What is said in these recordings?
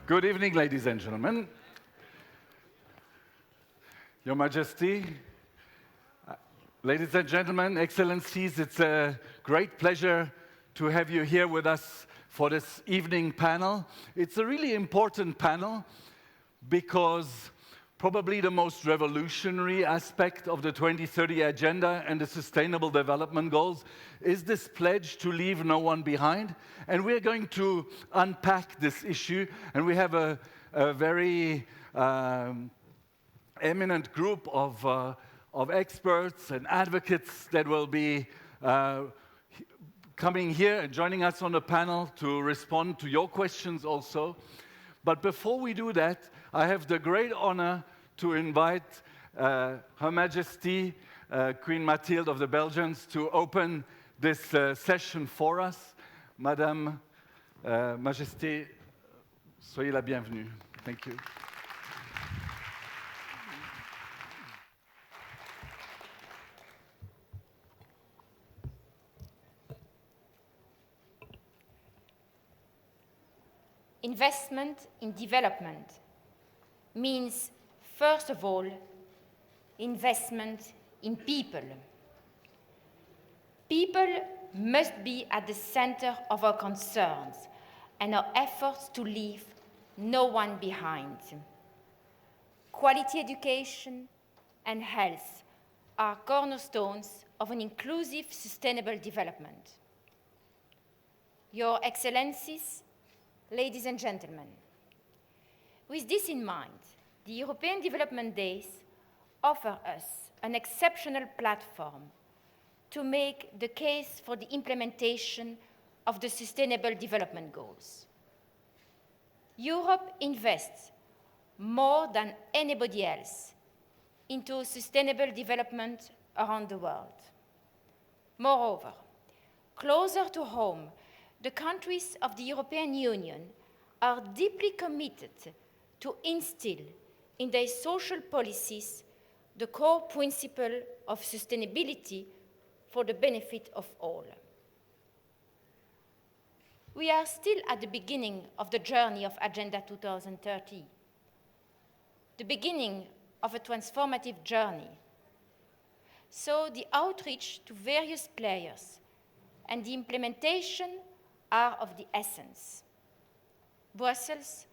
Good evening, ladies and gentlemen. Your Majesty, ladies and gentlemen, Excellencies, it's a great pleasure to have you here with us for this evening panel. It's a really important panel because probably the most revolutionary aspect of the 2030 Agenda and the Sustainable Development Goals is this pledge to leave no one behind. And we're going to unpack this issue, and we have a very eminent group of experts and advocates that will be coming here and joining us on the panel to respond to your questions also. But before we do that, I have the great honor to invite Her Majesty Queen Mathilde of the Belgians to open this session for us. Madame Majesté, soyez la bienvenue. Thank you. Investment in development means, first of all, investment in people. People must be at the center of our concerns and our efforts to leave no one behind. Quality education and health are cornerstones of an inclusive, sustainable development. Your Excellencies, ladies and gentlemen, with this in mind, the European Development Days offer us an exceptional platform to make the case for the implementation of the Sustainable Development Goals. Europe invests more than anybody else into sustainable development around the world. Moreover, closer to home, the countries of the European Union are deeply committed to instill in their social policies the core principle of sustainability for the benefit of all. We are still at the beginning of the journey of Agenda 2030, the beginning of a transformative journey. So the outreach to various players and the implementation are of the essence. Brussels,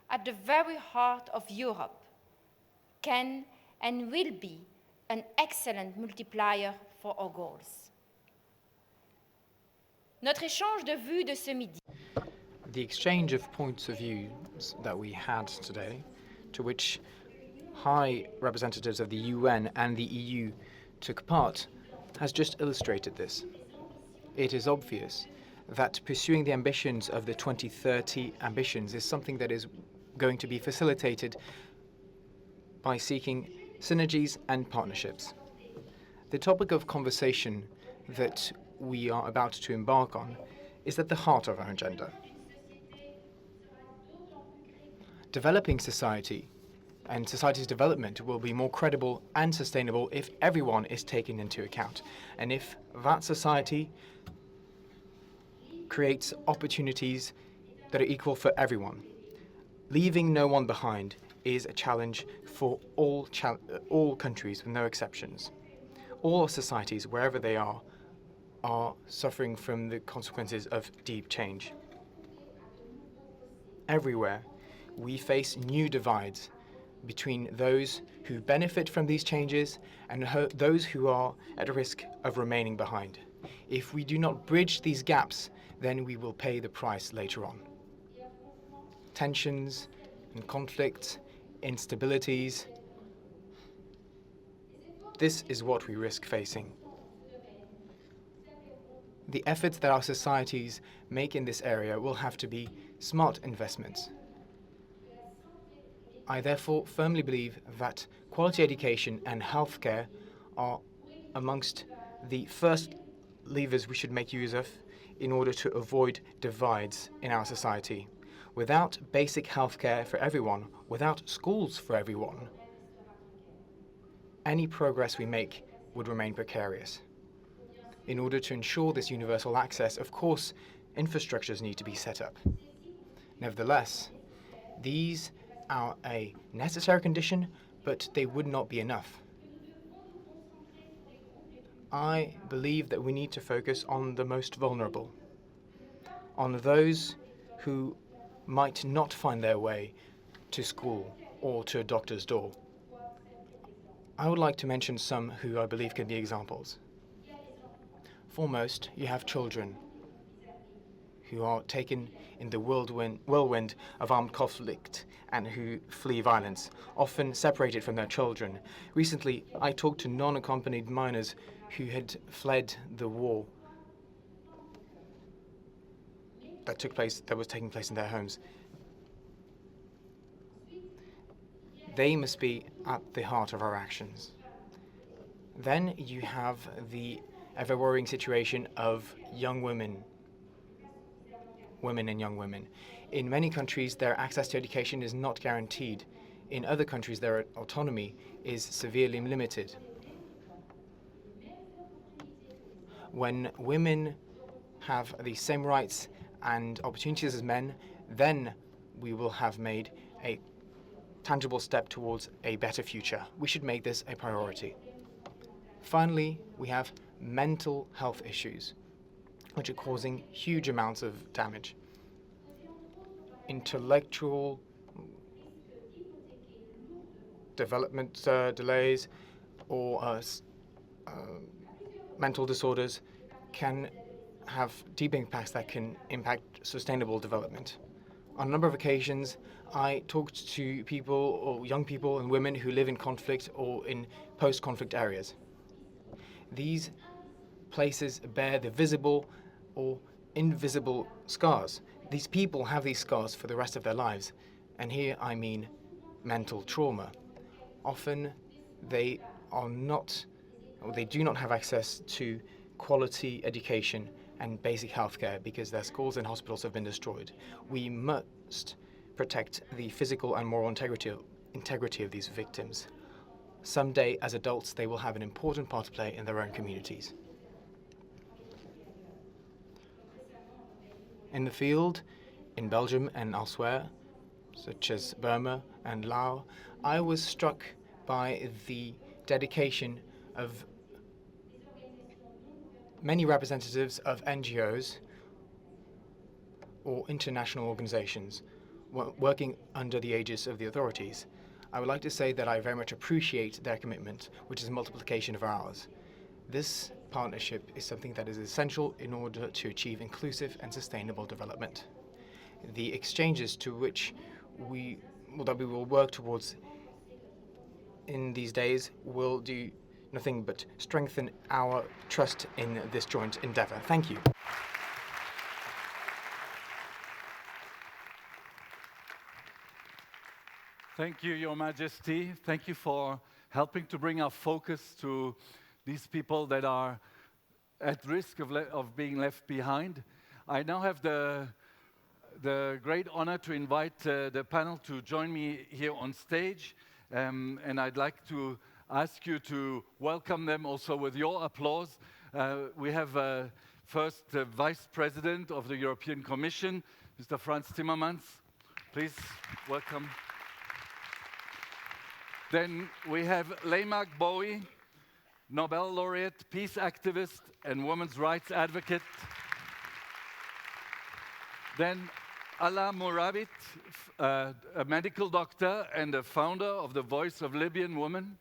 at the very heart of Europe, can and will be an excellent multiplier for our goals. Notre échange de vues de ce midi. The exchange of points of view that we had today, to which high representatives of the UN and the EU took part, has just illustrated this. It is obvious that pursuing the ambitions of the 2030 ambitions is something that is going to be facilitated by seeking synergies and partnerships. The topic of conversation that we are about to embark on is at the heart of our agenda. Developing society and society's development will be more credible and sustainable if everyone is taken into account, and if that society creates opportunities that are equal for everyone. Leaving no one behind is a challenge for all countries, with no exceptions. All societies, wherever they are suffering from the consequences of deep change. Everywhere, we face new divides between those who benefit from these changes and those who are at risk of remaining behind. If we do not bridge these gaps, then we will pay the price later on. Tensions and conflicts, instabilities, this is what we risk facing. The efforts that our societies make in this area will have to be smart investments. I therefore firmly believe that quality education and healthcare are amongst the first levers we should make use of in order to avoid divides in our society. Without basic healthcare for everyone, without schools for everyone, any progress we make would remain precarious. In order to ensure this universal access, of course, infrastructures need to be set up. Nevertheless, These are a necessary condition, but they would not be enough. I believe that we need to focus on the most vulnerable, on those who might not find their way to school or to a doctor's door. I would like to mention some who I believe can be examples. Foremost, you have children who are taken in the whirlwind of armed conflict and who flee violence, often separated from their children. Recently, I talked to non-accompanied minors who had fled the war that was taking place in their homes. They must be at the heart of our actions. Then you have the ever-worrying situation of young women and young women. In many countries, their access to education is not guaranteed. In other countries, their autonomy is severely limited. When women have the same rights and opportunities as men, then we will have made a tangible step towards a better future. We should make this a priority. Finally, we have mental health issues, which are causing huge amounts of damage. Intellectual development delays or mental disorders can have deep impacts that can impact sustainable development. On a number of occasions, I talked to people, or young people and women who live in conflict or in post-conflict areas. These places bear the visible or invisible scars. These people have these scars for the rest of their lives. And here I mean mental trauma. Often they do not have access to quality education and basic healthcare because their schools and hospitals have been destroyed. We must protect the physical and moral integrity of these victims. Someday, as adults, they will have an important part to play in their own communities. In the field, in Belgium and elsewhere, such as Burma and Laos, I was struck by the dedication of many representatives of NGOs or international organizations working under the aegis of the authorities. I would like to say that I very much appreciate their commitment, which is a multiplication of ours. This partnership is something that is essential in order to achieve inclusive and sustainable development. The exchanges to which we will work towards in these days will do nothing but strengthen our trust in this joint endeavor. Thank you. Thank you, Your Majesty. Thank you for helping to bring our focus to these people that are at risk of being left behind. I now have the great honor to invite the panel to join me here on stage. And I'd like to ask you to welcome them also with your applause. We have first the Vice President of the European Commission, Mr. Frans Timmermans. Please welcome. Then we have Leimak Bowie, Nobel laureate, peace activist, and women's rights advocate. Then Ala Mourabit, a medical doctor and a founder of the Voice of Libyan Women.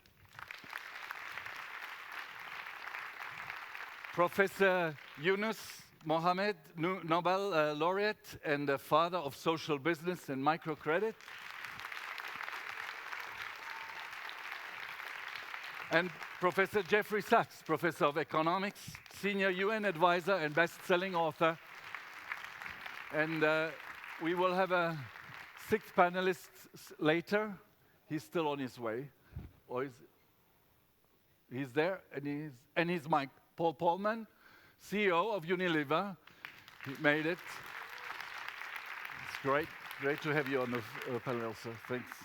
Professor Yunus Mohammed, Nobel laureate and the father of social business and microcredit. And Professor Jeffrey Sachs, Professor of Economics, Senior UN Advisor and best-selling author. And we will have a sixth panelist later. He's still on his way. Or he's there, and he's Mike Paul Polman, CEO of Unilever. He made it. It's great to have you on the panel, sir. Thanks.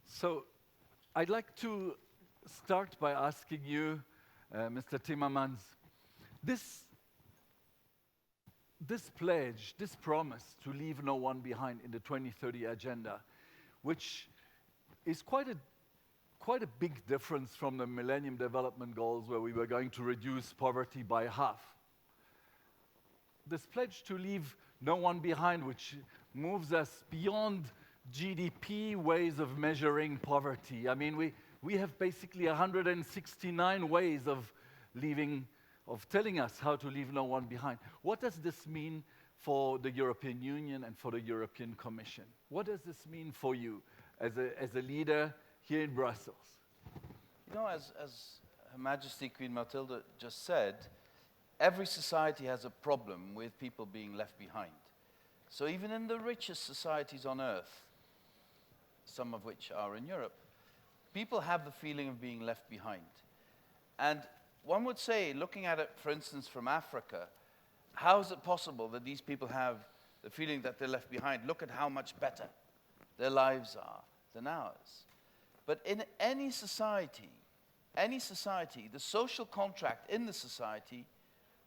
So I'd like to start by asking you, Mr. Timmermans, this this pledge, this promise to leave no one behind in the 2030 agenda, which is quite a big difference from the Millennium Development Goals, where we were going to reduce poverty by half. This pledge to leave no one behind, which moves us beyond GDP ways of measuring poverty. I mean, we have basically 169 ways of telling us how to leave no one behind. What does this mean for the European Union and for the European Commission? What does this mean for you as a leader here in Brussels? You know, as Her Majesty Queen Mathilde just said, every society has a problem with people being left behind. So even in the richest societies on earth, some of which are in Europe, people have the feeling of being left behind. And one would say, looking at it, for instance, from Africa, how is it possible that these people have the feeling that they're left behind? Look at how much better their lives are than ours. But in any society, the social contract in the society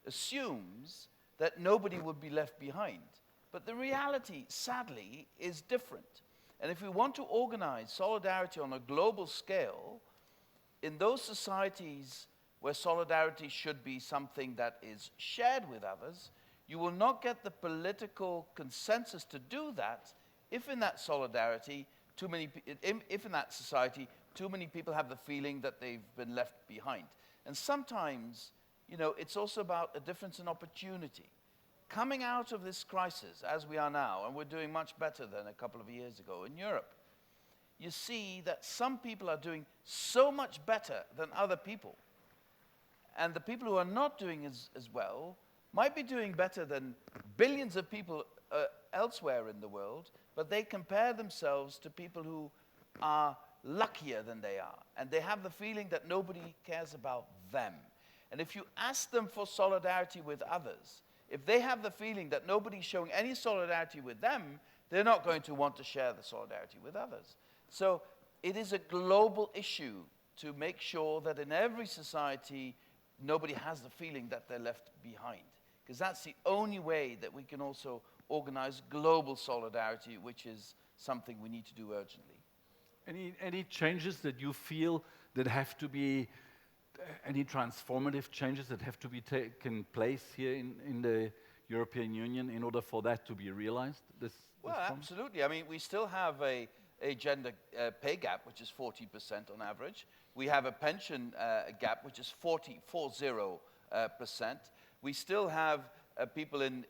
assumes that nobody would be left behind. But the reality, sadly, is different. And if we want to organize solidarity on a global scale, in those societies where solidarity should be something that is shared with others, you will not get the political consensus to do that if in that solidarity, if in that society, too many people have the feeling that they've been left behind. And sometimes, you know, it's also about a difference in opportunity. Coming out of this crisis, as we are now, and we're doing much better than a couple of years ago in Europe, you see that some people are doing so much better than other people. And the people who are not doing as well might be doing better than billions of people elsewhere in the world, but they compare themselves to people who are luckier than they are. And they have the feeling that nobody cares about them. And if you ask them for solidarity with others, if they have the feeling that nobody's showing any solidarity with them, they're not going to want to share the solidarity with others. So it is a global issue to make sure that in every society, nobody has the feeling that they're left behind. Because that's the only way that we can also organize global solidarity, which is something we need to do urgently. Any changes that you feel that have to be, any transformative changes that have to be taken place here in the European Union in order for that to be realized? Well, absolutely. I mean, we still have a gender pay gap, which is 40% on average. We have a pension gap, which is 40%. We still have people in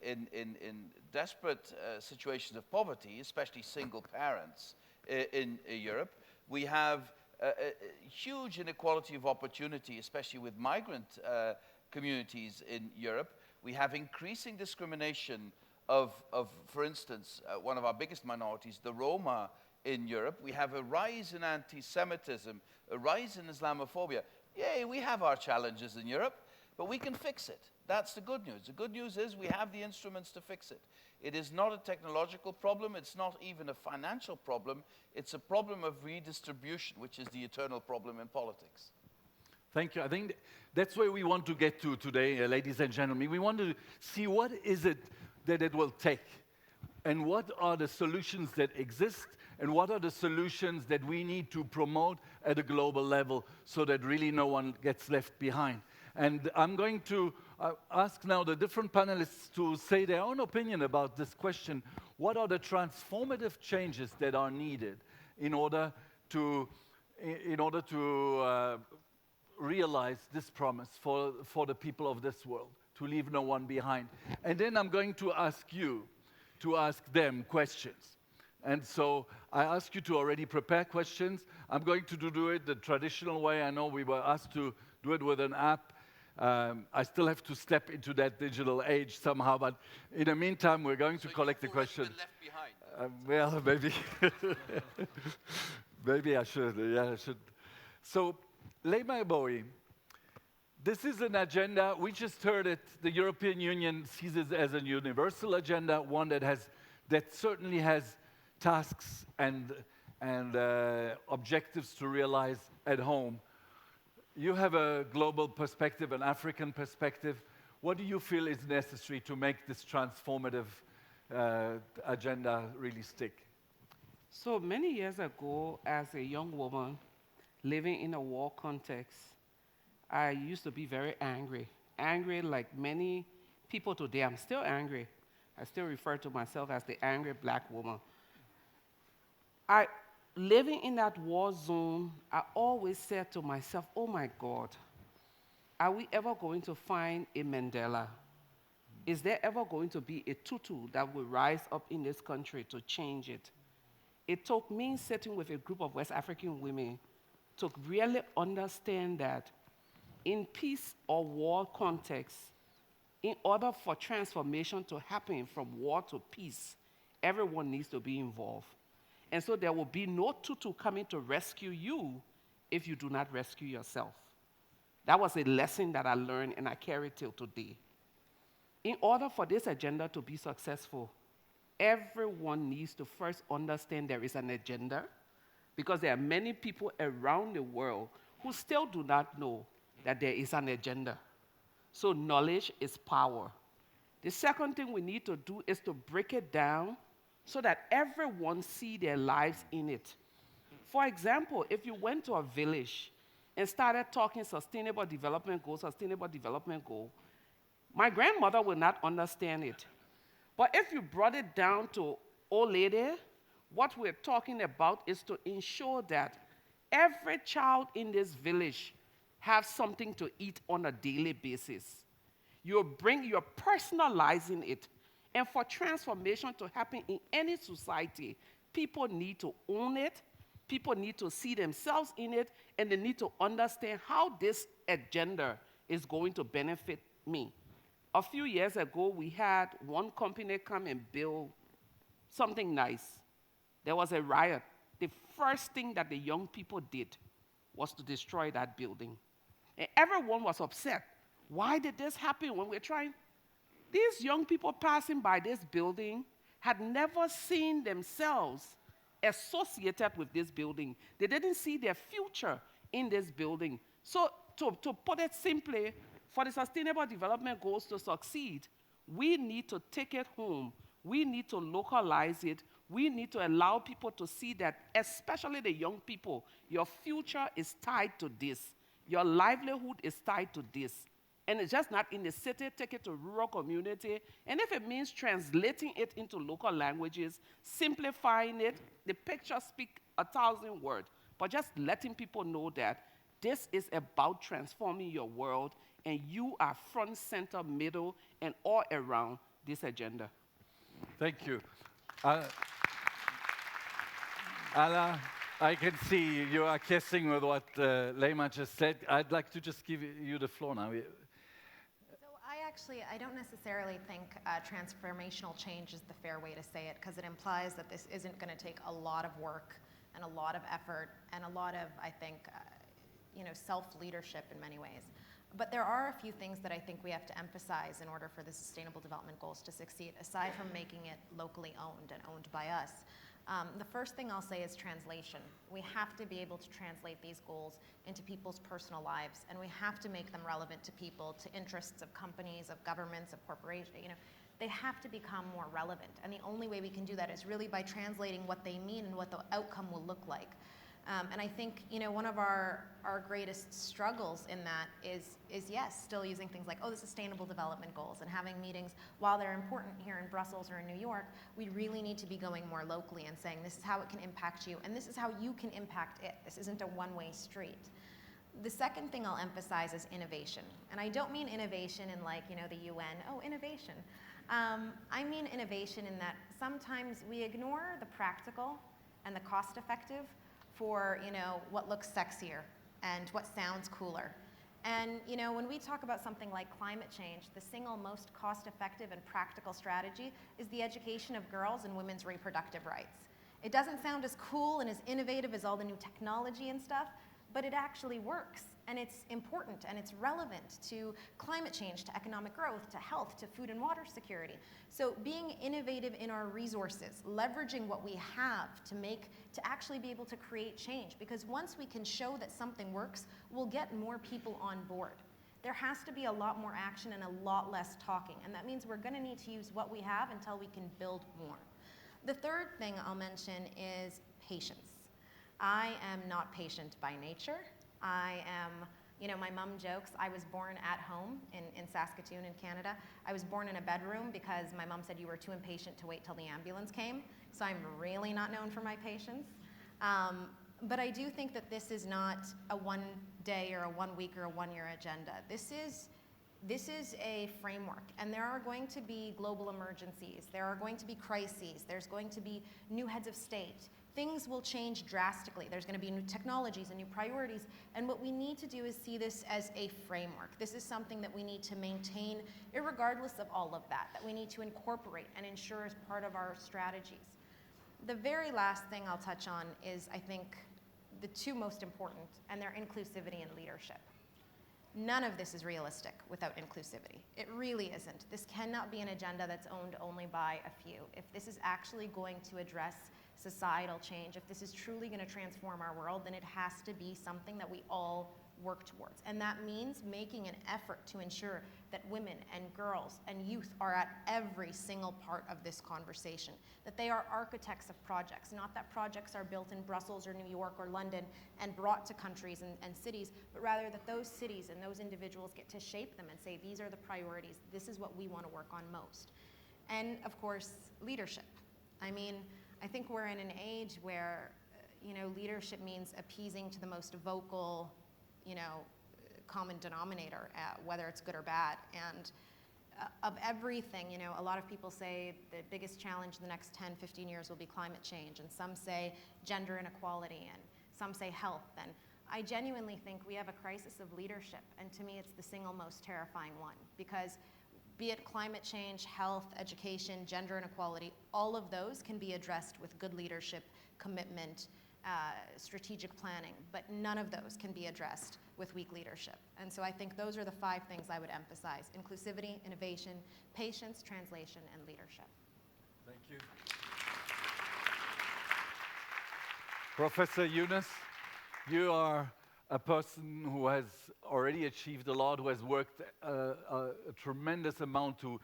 desperate situations of poverty, especially single parents in Europe. We have a huge inequality of opportunity, especially with migrant communities in Europe. We have increasing discrimination of for instance, one of our biggest minorities, the Roma in Europe. We have a rise in anti-Semitism, a rise in Islamophobia. Yay, we have our challenges in Europe, but we can fix it. That's the good news. The good news is we have the instruments to fix it. It is not a technological problem. It's not even a financial problem. It's a problem of redistribution, which is the eternal problem in politics. Thank you. I think that's where we want to get to today, ladies and gentlemen. We want to see what is it that it will take, and what are the solutions that exist, and what are the solutions that we need to promote at a global level so that really no one gets left behind. And I'm going to ask now the different panelists to say their own opinion about this question. What are the transformative changes that are needed in order to realize this promise for the people of this world, to leave no one behind? And then I'm going to ask you to ask them questions. And so I ask you to already prepare questions. I'm going to do it the traditional way. I know we were asked to do it with an app. I still have to step into that digital age somehow, but in the meantime, we're going to collect the questions. Well, maybe, maybe I should. Yeah, I should. So, Leymah Gbowee, this is an agenda. We just heard it. The European Union sees it as a universal agenda, one that certainly has tasks and objectives to realize at home. You have a global perspective, an African perspective. What do you feel is necessary to make this transformative agenda really stick? So many years ago, as a young woman living in a war context, I used to be very angry. Angry like many people today. I'm still angry. I still refer to myself as the angry black woman. Living in that war zone, I always said to myself, oh my God, are we ever going to find a Mandela? Is there ever going to be a Tutu that will rise up in this country to change it? It took me sitting with a group of West African women to really understand that in peace or war context, in order for transformation to happen from war to peace, everyone needs to be involved. And so there will be no Tutu coming to rescue you if you do not rescue yourself. That was a lesson that I learned and I carry till today. In order for this agenda to be successful, everyone needs to first understand there is an agenda, because there are many people around the world who still do not know that there is an agenda. So knowledge is power. The second thing we need to do is to break it down so that everyone see their lives in it. For example, if you went to a village and started talking sustainable development goal, my grandmother would not understand it. But if you brought it down to old lady, what we're talking about is to ensure that every child in this village have something to eat on a daily basis. You're personalizing it. And for transformation to happen in any society, people need to own it, people need to see themselves in it, and they need to understand how this agenda is going to benefit me. A few years ago, we had one company come and build something nice. There was a riot. The first thing that the young people did was to destroy that building. And everyone was upset. Why did this happen when we're trying? These young people passing by this building had never seen themselves associated with this building. They didn't see their future in this building. So to put it simply, for the Sustainable Development Goals to succeed, we need to take it home. We need to localize it. We need to allow people to see that, especially the young people, your future is tied to this. Your livelihood is tied to this. And it's just not in the city, take it to rural community. And if it means translating it into local languages, simplifying it, the picture speaks 1,000 words. But just letting people know that this is about transforming your world, and you are front, center, middle, and all around this agenda. Thank you. Ala, I can see you are kissing with what Leymah just said. I'd like to just give you the floor now. I don't necessarily think transformational change is the fair way to say it, because it implies that this isn't going to take a lot of work and a lot of effort and a lot of, I think, self-leadership in many ways. But there are a few things that I think we have to emphasize in order for the Sustainable Development Goals to succeed, aside from making it locally owned and owned by us. The first thing I'll say is translation. We have to be able to translate these goals into people's personal lives, and we have to make them relevant to people, to interests of companies, of governments, of corporations. They have to become more relevant, and the only way we can do that is really by translating what they mean and what the outcome will look like. And I think, one of our greatest struggles in that is yes, still using things like, the Sustainable Development Goals, and having meetings, while they're important here in Brussels or in New York, we really need to be going more locally and saying, this is how it can impact you, and this is how you can impact it. This isn't a one-way street. The second thing I'll emphasize is innovation. And I don't mean innovation in the UN, innovation. I mean innovation in that sometimes we ignore the practical and the cost-effective for what looks sexier and what sounds cooler. And when we talk about something like climate change, the single most cost-effective and practical strategy is the education of girls and women's reproductive rights. It doesn't sound as cool and as innovative as all the new technology and stuff, but it actually works, and it's important, and it's relevant to climate change, to economic growth, to health, to food and water security. So being innovative in our resources, leveraging what we have to actually be able to create change, because once we can show that something works, we'll get more people on board. there has to be a lot more action and a lot less talking. And that means we're going to need to use what we have until we can build more. The third thing I'll mention is patience. I am not patient by nature. My mom jokes, I was born at home in Saskatoon in Canada. I was born in a bedroom because my mom said you were too impatient to wait till the ambulance came. So I'm really not known for my patience. But I do think that this is not a 1 day or a 1 week or a 1 year agenda. This is a framework, and there are going to be global emergencies. There are going to be crises. There's going to be new heads of state. Things will change drastically. There's going to be new technologies and new priorities. And what we need to do is see this as a framework. This is something that we need to maintain irregardless of all of that we need to incorporate and ensure as part of our strategies. The very last thing I'll touch on is, I think, the two most important, and they're inclusivity and leadership. None of this is realistic without inclusivity. It really isn't. This cannot be an agenda that's owned only by a few. If this is actually going to address societal change, if this is truly going to transform our world, then it has to be something that we all work towards. And that means making an effort to ensure that women and girls and youth are at every single part of this conversation, that they are architects of projects, not that projects are built in Brussels or New York or London and brought to countries and cities, but rather that those cities and those individuals get to shape them and say, these are the priorities, this is what we want to work on most. And of course, leadership. I mean, I think we're in an age where, leadership means appeasing to the most vocal, common denominator, whether it's good or bad. And of everything, a lot of people say the biggest challenge in the next 10, 15 years will be climate change, and some say gender inequality, and some say health. And I genuinely think we have a crisis of leadership, and to me it's the single most terrifying one, because be it climate change, health, education, gender inequality, all of those can be addressed with good leadership, commitment, strategic planning, but none of those can be addressed with weak leadership. And so I think those are the 5 things I would emphasize: inclusivity, innovation, patience, translation, and leadership. Thank you. Professor Yunus, you are a person who has already achieved a lot, who has worked a tremendous amount to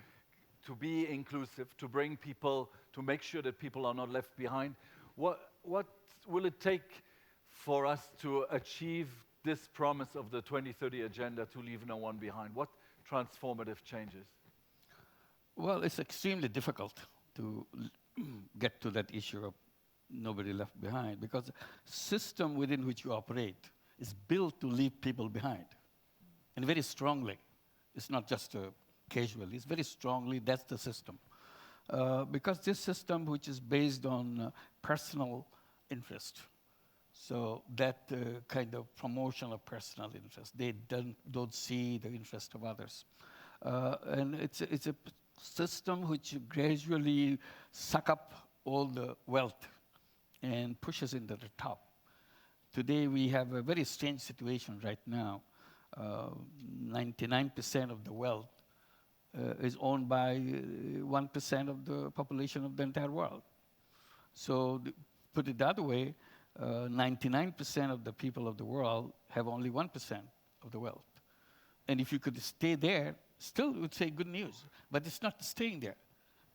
be inclusive, to bring people, to make sure that people are not left behind. What will it take for us to achieve this promise of the 2030 agenda to leave no one behind? What transformative changes? Well, it's extremely difficult to get to that issue of nobody left behind, because the system within which you operate is built to leave people behind, and very strongly. It's not just casually, it's very strongly, that's the system. Because this system, which is based on personal interest, so that kind of promotion of personal interest, they don't see the interest of others. And it's a system which gradually suck up all the wealth and pushes into the top. Today we have a very strange situation right now. 99% of the wealth is owned by 1% of the population of the entire world. So put it that way, 99% of the people of the world have only 1% of the wealth. And if you could stay there, still would say good news. But it's not staying there.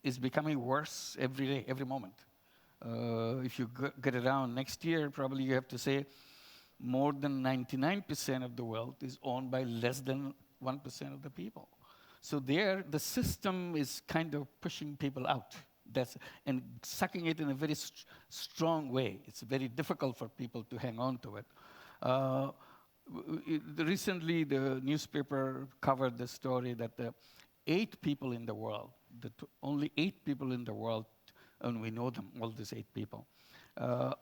It's becoming worse every day, every moment. If you get around next year, probably you have to say more than 99% of the wealth is owned by less than 1% of the people. So there, the system is kind of pushing people out. And sucking it in a very strong way. It's very difficult for people to hang on to it. Recently, the newspaper covered the story that 8 people in the world, only 8 people in the world, and we know them, all these 8 people,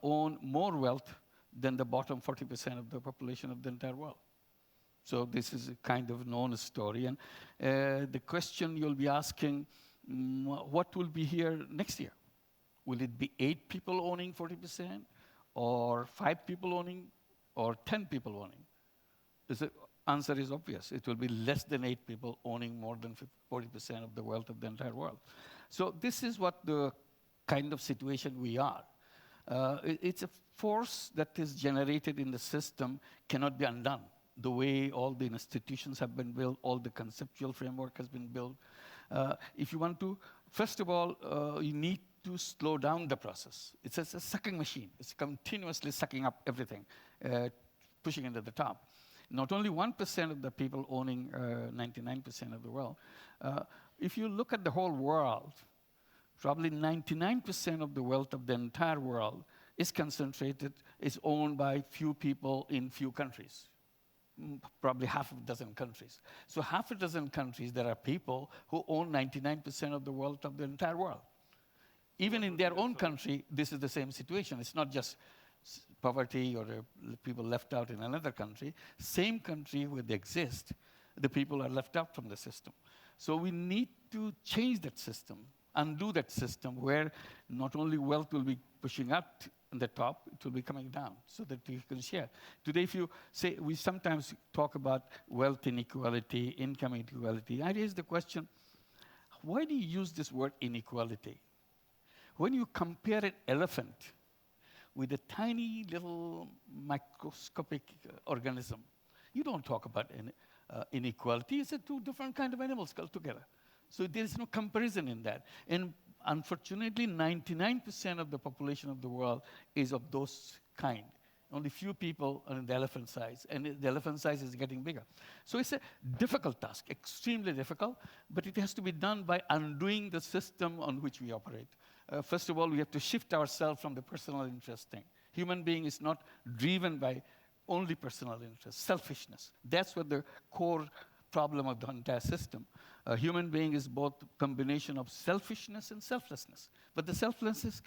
own more wealth than the bottom 40% of the population of the entire world. So this is a kind of known story. And the question you'll be asking, what will be here next year? Will it be 8 people owning 40%, or 5 people owning, or 10 people owning? The answer is obvious. It will be less than 8 people owning more than 40% of the wealth of the entire world. So this is what the kind of situation we are. It's a force that is generated in the system, cannot be undone. the way all the institutions have been built, all the conceptual framework has been built. If you want to, first of all, you need to slow down the process. It's a sucking machine. It's continuously sucking up everything, pushing it to the top. Not only 1% of the people owning 99% of the world. If you look at the whole world, probably 99% of the wealth of the entire world is concentrated, is owned by few people in few countries. Probably half a dozen countries. So half a dozen countries, there are people who own 99% of the wealth of the entire world. Even in their own country, this is the same situation. It's not just poverty or people left out in another country. Same country where they exist, the people are left out from the system. So we need to change that system, undo that system where not only wealth will be pushing up on the top, it will be coming down so that we can share. Today, if you say, we sometimes talk about wealth inequality, income inequality. I raise the question, why do you use this word inequality? When you compare an elephant with a tiny little microscopic organism, you don't talk about inequality. It's two different kinds of animals altogether. So there is no comparison in that. And unfortunately, 99% of the population of the world is of those kind. Only few people are in the elephant size, and the elephant size is getting bigger. So it's a difficult task, extremely difficult, but it has to be done by undoing the system on which we operate. First of all, we have to shift ourselves from the personal interest thing. Human being is not driven by only personal interest, selfishness. That's what the core problem of the entire system. A human being is both a combination of selfishness and selflessness. But the selflessness is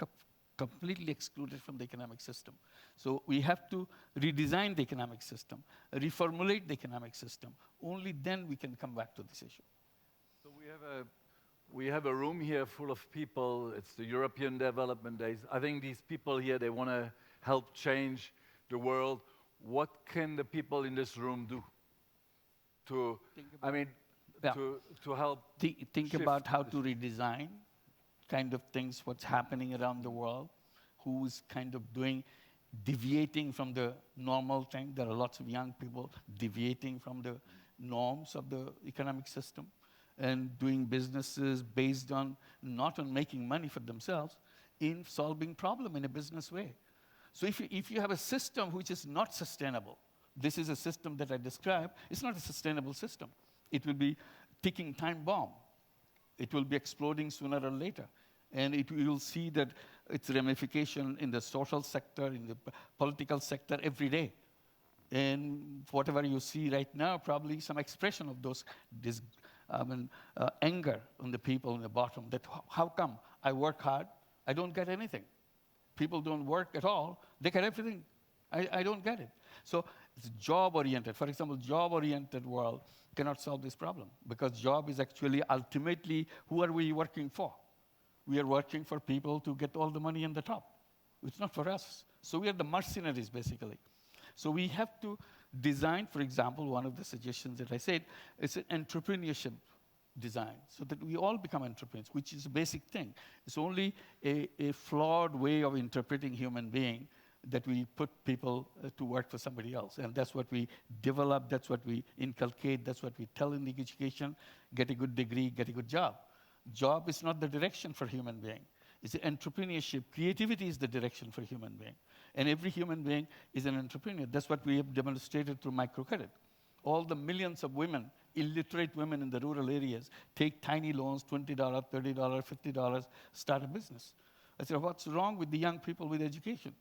completely excluded from the economic system. So we have to redesign the economic system, reformulate the economic system. Only then we can come back to this issue. So we have a room here full of people. It's the European Development Days. I think these people here, they want to help change the world. What can the people in this room do to, to help think about how to redesign kind of things, what's happening around the world, who's kind of deviating from the normal thing. There are lots of young people deviating from the norms of the economic system and doing businesses based on, not on making money for themselves, in solving problem in a business way. So if you have a system which is not sustainable, this is a system that I described, it's not a sustainable system. It will be ticking time bomb. It will be exploding sooner or later. And you will see that its ramification in the social sector, in the political sector every day. And whatever you see right now, probably some expression of those anger on the people in the bottom, that how come I work hard, I don't get anything. People don't work at all, they get everything. I don't get it. So it's job-oriented. For example, job-oriented world cannot solve this problem because job is actually ultimately, who are we working for? We are working for people to get all the money in the top. It's not for us. So we are the mercenaries, basically. So we have to design, for example, one of the suggestions that I said, is an entrepreneurship design, so that we all become entrepreneurs, which is a basic thing. It's only a flawed way of interpreting human being that we put people to work for somebody else. And that's what we develop, that's what we inculcate, that's what we tell in the education, get a good degree, get a good job. Job is not the direction for human being. It's entrepreneurship. Creativity is the direction for human being. And every human being is an entrepreneur. That's what we have demonstrated through microcredit. All the millions of women, illiterate women in the rural areas, take tiny loans, $20, $30, $50, start a business. I said, what's wrong with the young people with education?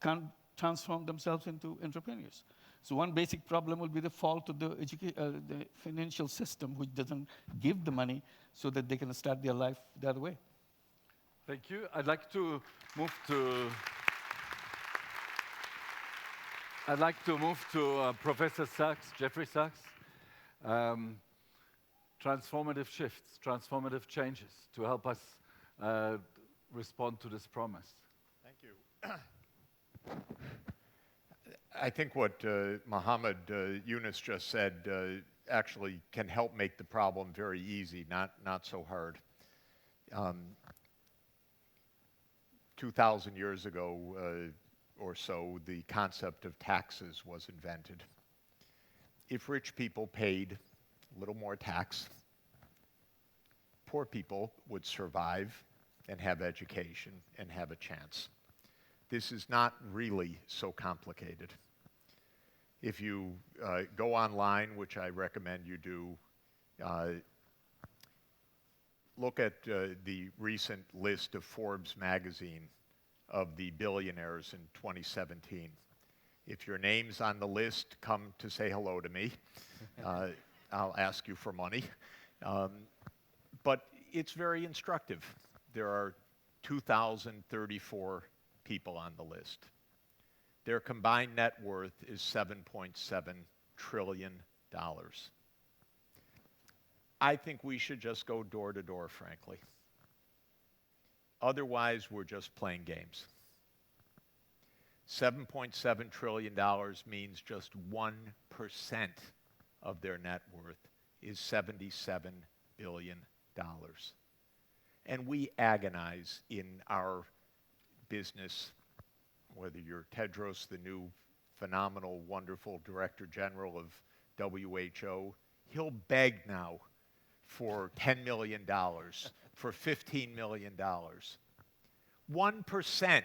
Can't transform themselves into entrepreneurs. So one basic problem will be the fault of the financial system, which doesn't give the money so that they can start their life the other way. Thank you. I'd like to move to Professor Sachs, Jeffrey Sachs. Transformative shifts, transformative changes to help us respond to this promise. Thank you. I think what Mohammed Yunus just said actually can help make the problem very easy, not so hard. 2,000 years ago or so, the concept of taxes was invented. if rich people paid a little more tax, poor people would survive and have education and have a chance. This is not really so complicated. If you go online, which I recommend you do, look at the recent list of Forbes magazine of the billionaires in 2017. If your name's on the list, come to say hello to me. I'll ask you for money. But it's very instructive. There are 2,034 people on the list. Their combined net worth is $7.7 trillion. I think we should just go door to door, frankly. Otherwise, we're just playing games. $7.7 trillion means just 1% of their net worth is $77 billion. And we agonize in our business, whether you're Tedros, the new phenomenal, wonderful Director General of WHO, he'll beg now for $10 million, for $15 million. 1%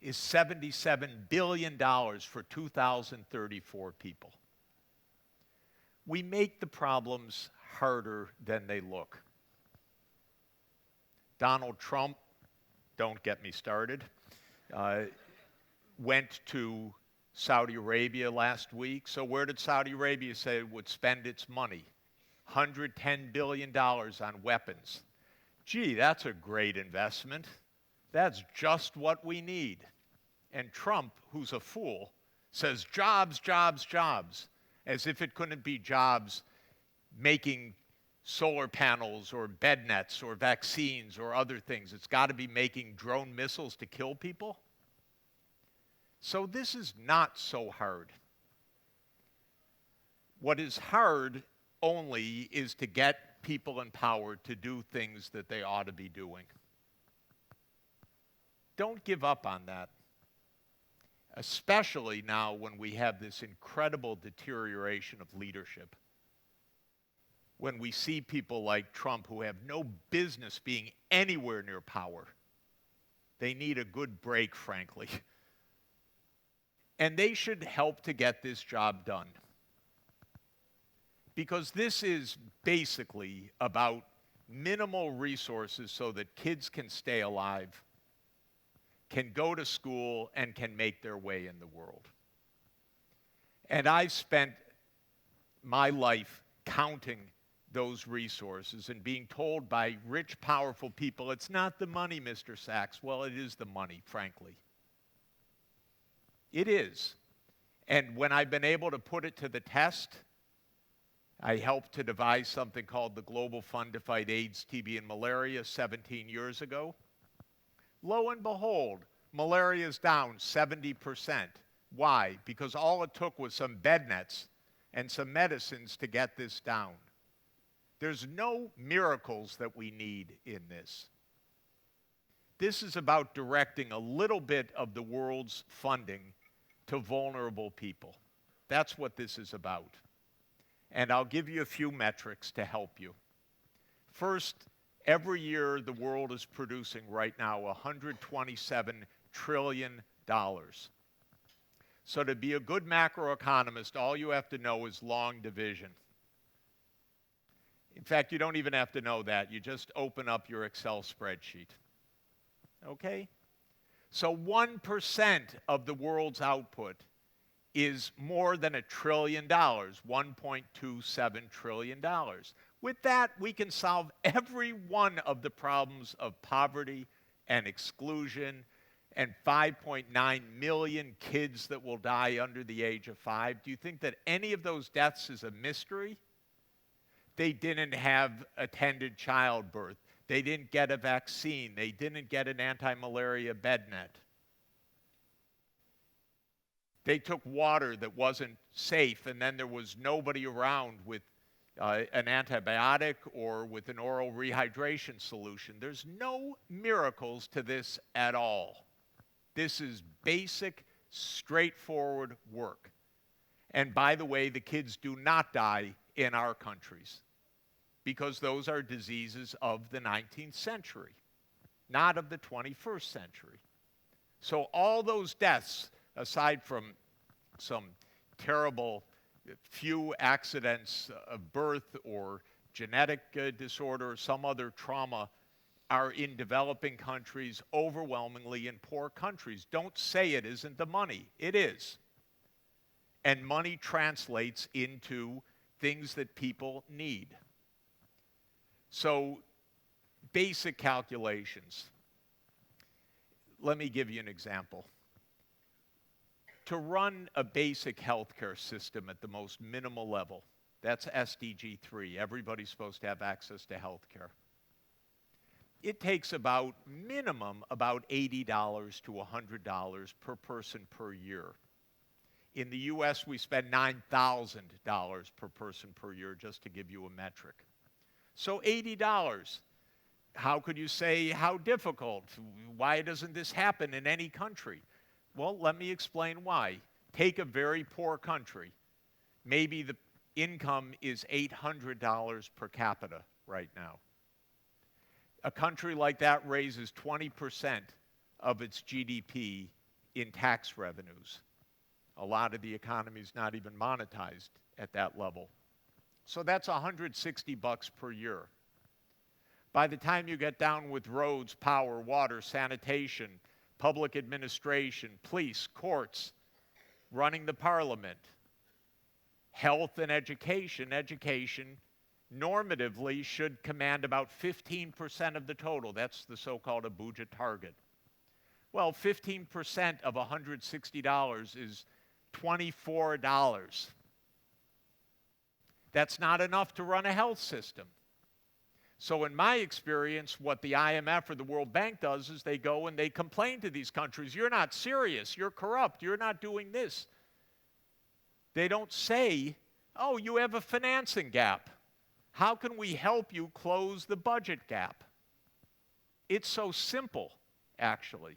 is $77 billion for 2,034 people. We make the problems harder than they look. Donald Trump, don't get me started, went to Saudi Arabia last week. So where did Saudi Arabia say it would spend its money? $110 billion on weapons. Gee, that's a great investment. That's just what we need. And Trump, who's a fool, says jobs, jobs, jobs, as if it couldn't be jobs making solar panels or bed nets or vaccines or other things. It's got to be making drone missiles to kill people. So this is not so hard. What is hard only is to get people in power to do things that they ought to be doing. Don't give up on that. Especially now when we have this incredible deterioration of leadership. When we see people like Trump who have no business being anywhere near power. They need a good break, frankly. And they should help to get this job done. Because this is basically about minimal resources so that kids can stay alive, can go to school, and can make their way in the world. And I've spent my life counting those resources and being told by rich, powerful people, it's not the money, Mr. Sachs. Well, it is the money, frankly. It is. And when I've been able to put it to the test, I helped to devise something called the Global Fund to Fight AIDS, TB, and Malaria 17 years ago. Lo and behold, malaria is down 70%. Why? Because all it took was some bed nets and some medicines to get this down. There's no miracles that we need in this. This is about directing a little bit of the world's funding to vulnerable people. That's what this is about. And I'll give you a few metrics to help you. First, every year the world is producing right now $127 trillion. So to be a good macroeconomist, all you have to know is long division. In fact, you don't even have to know that. You just open up your Excel spreadsheet. Okay? So 1% of the world's output is more than $1 trillion, $1.27 trillion. With that, we can solve every one of the problems of poverty and exclusion and 5.9 million kids that will die under the age of 5. Do you think that any of those deaths is a mystery? They didn't have attended childbirth. They didn't get a vaccine. They didn't get an anti-malaria bed net. They took water that wasn't safe, and then there was nobody around with an antibiotic or with an oral rehydration solution. There's no miracles to this at all. This is basic, straightforward work. And by the way, the kids do not die in our countries because those are diseases of the 19th century, not of the 21st century. So all those deaths, aside from some terrible few accidents of birth or genetic disorder or some other trauma, are in developing countries, overwhelmingly in poor countries. Don't say it isn't the money. It is. And money translates into things that people need. So, basic calculations. Let me give you an example. To run a basic healthcare system at the most minimal level, that's SDG 3, everybody's supposed to have access to healthcare. It takes about minimum about $80 to $100 per person per year. In the US, we spend $9,000 per person per year, just to give you a metric. So $80. How could you say how difficult? Why doesn't this happen in any country? Well, let me explain why. Take a very poor country. Maybe the income is $800 per capita right now. A country like that raises 20% of its GDP in tax revenues. A lot of the economy is not even monetized at that level. So that's $160 per year. By the time you get down with roads, power, water, sanitation, public administration, police, courts, running the parliament, health and education normatively should command about 15% of the total. That's the so-called Abuja target. Well, 15% of $160 is $24. That's not enough to run a health system. So in my experience, what the IMF or the World Bank does is they go and they complain to these countries, you're not serious, you're corrupt, you're not doing this. They don't say, oh, you have a financing gap. How can we help you close the budget gap? It's so simple, actually.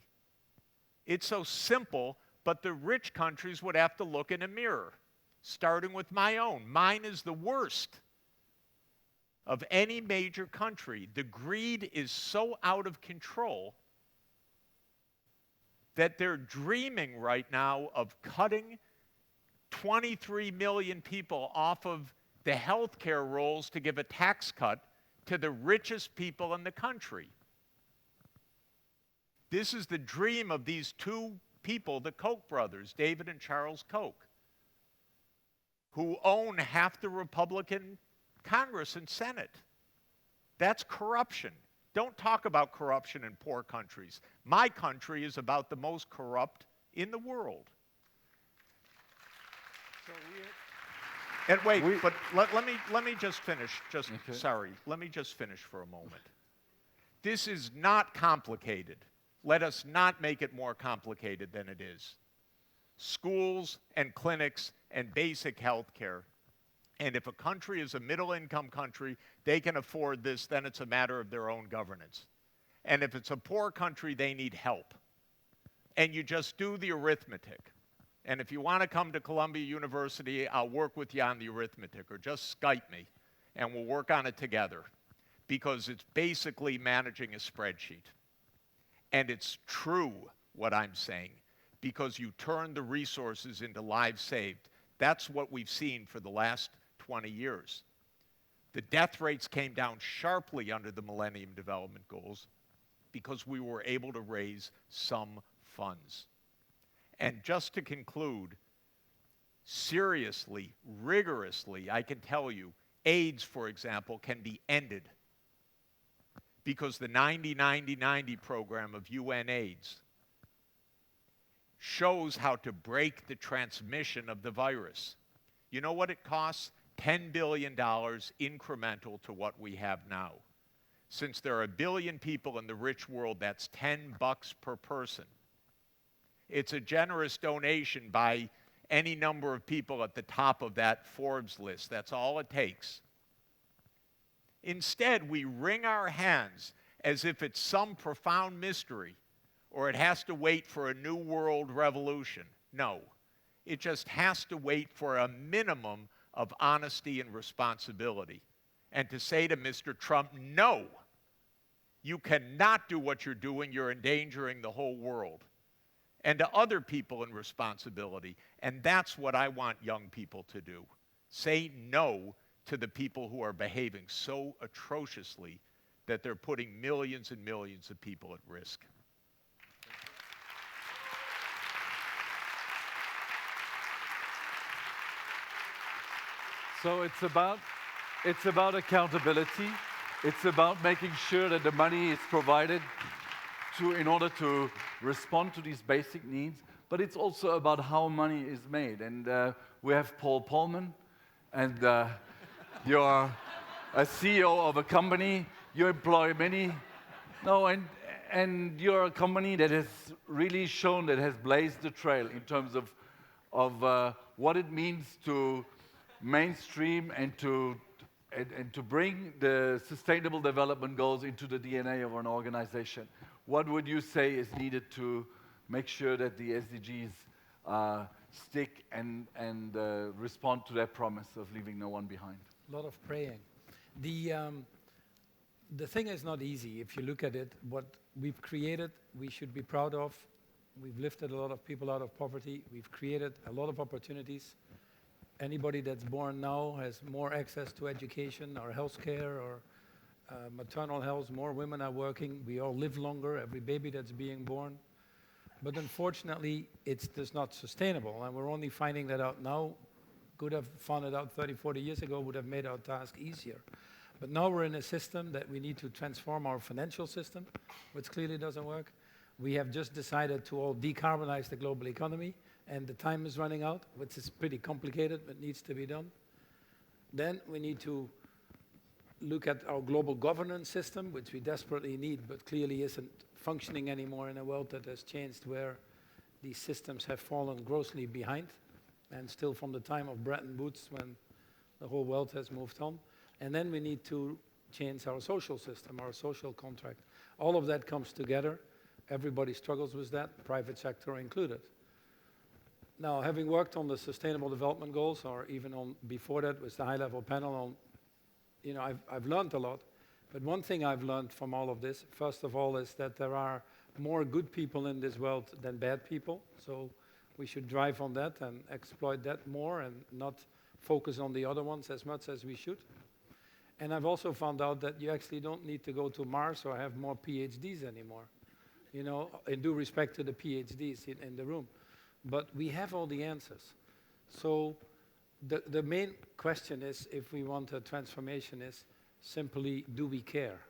It's so simple, but the rich countries would have to look in a mirror, starting with my own. Mine is the worst of any major country. The greed is so out of control that they're dreaming right now of cutting 23 million people off of the healthcare rolls to give a tax cut to the richest people in the country. This is the dream of these two people, the Koch brothers, David and Charles Koch, who own half the Republican Congress and Senate. That's corruption. Don't talk about corruption in poor countries. My country is about the most corrupt in the world. So and wait, but let me just finish. Sorry, let me just finish for a moment. This is not complicated. Let us not make it more complicated than it is. Schools and clinics and basic health care. And if a country is a middle-income country, they can afford this, then it's a matter of their own governance. And if it's a poor country, they need help. And you just do the arithmetic. And if you want to come to Columbia University, I'll work with you on the arithmetic, or just Skype me, and we'll work on it together. Because it's basically managing a spreadsheet. And it's true what I'm saying, because you turn the resources into lives saved. That's what we've seen for the last 20 years. The death rates came down sharply under the Millennium Development Goals because we were able to raise some funds. And just to conclude, seriously, rigorously, I can tell you, AIDS, for example, can be ended because the 90-90-90 program of UN AIDS shows how to break the transmission of the virus. You know what it costs? $10 billion incremental to what we have now. Since there are 1 billion people in the rich world, that's $10 per person. It's a generous donation by any number of people at the top of that Forbes list. That's all it takes. Instead, we wring our hands as if it's some profound mystery or it has to wait for a new world revolution. No, It just has to wait for a minimum of honesty and responsibility. And to say to Mr. Trump, no, you cannot do what you're doing, you're endangering the whole world. And to other people in responsibility. And that's what I want young people to do. Say no to the people who are behaving so atrociously that they're putting millions and millions of people at risk. So it's about accountability. It's about making sure that the money is provided in order to respond to these basic needs. But it's also about how money is made. And we have Paul Pullman, and you're a CEO of a company. You employ many. No, and you're a company that has really shown, that has blazed the trail in terms of what it means to mainstream and to bring the Sustainable Development Goals into the DNA of an organization. What would you say is needed to make sure that the SDGs stick and respond to that promise of leaving no one behind? A lot of praying. The thing is not easy. If you look at it, what we've created, we should be proud of. We've lifted a lot of people out of poverty. We've created a lot of opportunities. Anybody that's born now has more access to education or healthcare or maternal health. More women are working. We all live longer, every baby that's being born. But unfortunately, it's just not sustainable. And we're only finding that out now. Could have found it out 30, 40 years ago, would have made our task easier. But now we're in a system that we need to transform our financial system, which clearly doesn't work. We have just decided to all decarbonize the global economy, and the time is running out, which is pretty complicated, but needs to be done. Then we need to look at our global governance system, which we desperately need, but clearly isn't functioning anymore in a world that has changed, where these systems have fallen grossly behind, and still from the time of Bretton Woods, when the whole world has moved on. And then we need to change our social system, our social contract. All of that comes together. Everybody struggles with that, private sector included. Now, having worked on the Sustainable Development Goals, or even on before that with the high-level panel on, you know, I've learned a lot. But one thing I've learned from all of this, first of all, is that there are more good people in this world than bad people. So we should drive on that and exploit that more and not focus on the other ones as much as we should. And I've also found out that you actually don't need to go to Mars or have more PhDs anymore, you know, in due respect to the PhDs in the room. But we have all the answers. So the main question is, if we want a transformation, is simply, do we care?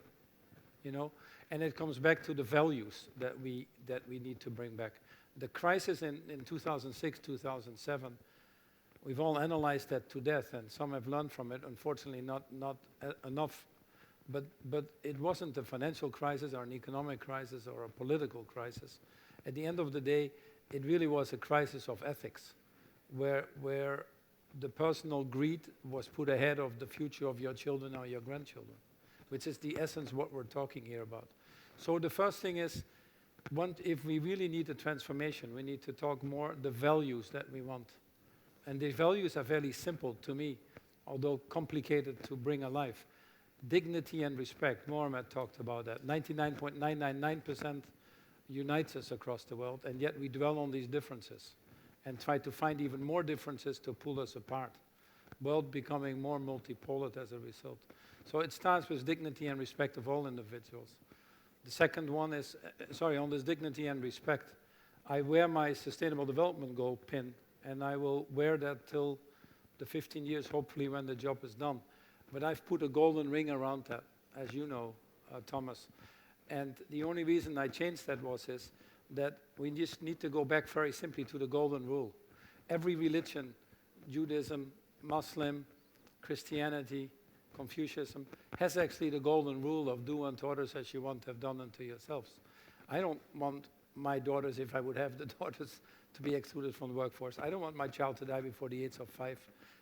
You know? And it comes back to the values that we need to bring back. The crisis in 2006, 2007, we've all analyzed that to death, and some have learned from it, unfortunately not enough. But it wasn't a financial crisis or an economic crisis or a political crisis. At the end of the day, it really was a crisis of ethics, where the personal greed was put ahead of the future of your children or your grandchildren, which is the essence of what we're talking here about. So the first thing is, if we really need a transformation, we need to talk more the values that we want. And the values are fairly simple to me, although complicated to bring alive. Dignity and respect. Mohammed talked about that. 99.999% unites us across the world, and yet we dwell on these differences and try to find even more differences to pull us apart. World becoming more multipolar as a result. So it starts with dignity and respect of all individuals. The second one is, on this dignity and respect, I wear my Sustainable Development Goal pin, and I will wear that till the 15 years, hopefully, when the job is done. But I've put a golden ring around that, as you know, Thomas. And the only reason I changed that is that we just need to go back very simply to the golden rule. Every religion, Judaism, Muslim, Christianity, Confucianism, has actually the golden rule of do unto others as you want to have done unto yourselves. I don't want my daughters, if I would have the daughters, to be excluded from the workforce. I don't want my child to die before the age of 5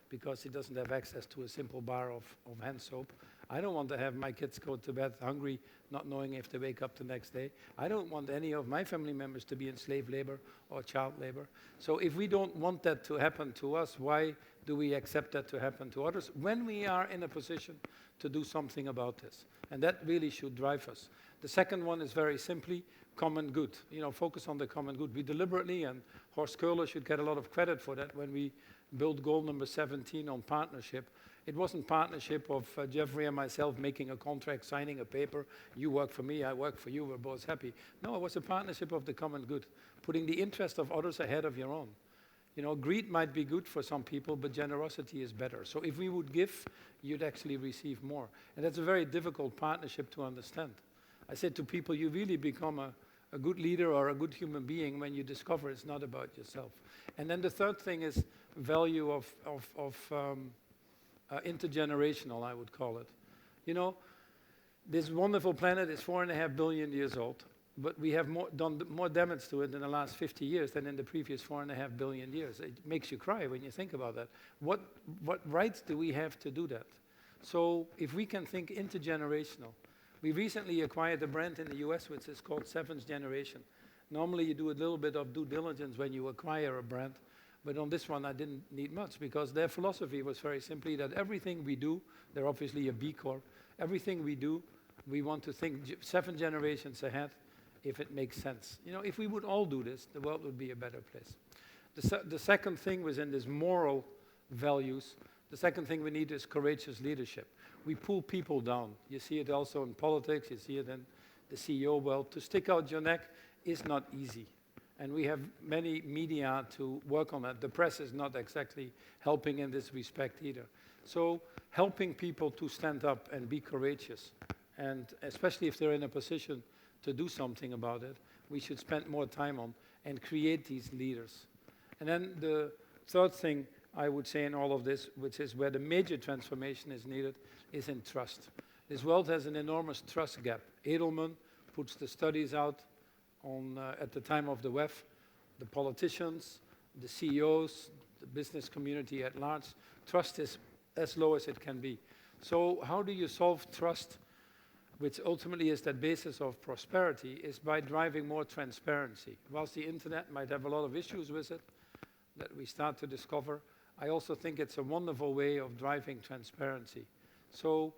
because he doesn't have access to a simple bar of hand soap. I don't want to have my kids go to bed hungry, not knowing if they wake up the next day. I don't want any of my family members to be in slave labor or child labor. So if we don't want that to happen to us, why do we accept that to happen to others when we are in a position to do something about this? And that really should drive us. The second one is very simply common good. You know, focus on the common good. We deliberately, and Horst Köhler should get a lot of credit for that, when we built goal number 17 on partnership. It wasn't partnership of Jeffrey and myself making a contract, signing a paper, you work for me, I work for you, we're both happy. No, it was a partnership of the common good, putting the interest of others ahead of your own. You know, greed might be good for some people, but generosity is better. So if we would give, you'd actually receive more. And that's a very difficult partnership to understand. I said to people, you really become a good leader or a good human being when you discover it's not about yourself. And then the third thing is value of intergenerational, I would call it. You know, this wonderful planet is 4.5 billion years old, but we have done more damage to it in the last 50 years than in the previous 4.5 billion years. It makes you cry when you think about that. What rights do we have to do that? So if we can think intergenerational, we recently acquired a brand in the US which is called Seventh Generation. Normally you do a little bit of due diligence when you acquire a brand, but on this one I didn't need much, because their philosophy was very simply that everything we do, they're obviously a B Corp, everything we do, we want to think 7 generations ahead if it makes sense. You know, if we would all do this, the world would be a better place. The second thing was in this moral values. The second thing we need is courageous leadership. We pull people down. You see it also in politics, you see it in the CEO world. To stick out your neck is not easy. And we have many media to work on that. The press is not exactly helping in this respect either. So helping people to stand up and be courageous, and especially if they're in a position to do something about it, we should spend more time on and create these leaders. And then the third thing I would say in all of this, which is where the major transformation is needed, is in trust. This world has an enormous trust gap. Edelman puts the studies out on, at the time of the WWII, the politicians, the CEOs, the business community at large, trust is as low as it can be. So how do you solve trust, which ultimately is that basis of prosperity, is by driving more transparency. Whilst the internet might have a lot of issues with it that we start to discover, I also think it's a wonderful way of driving transparency. So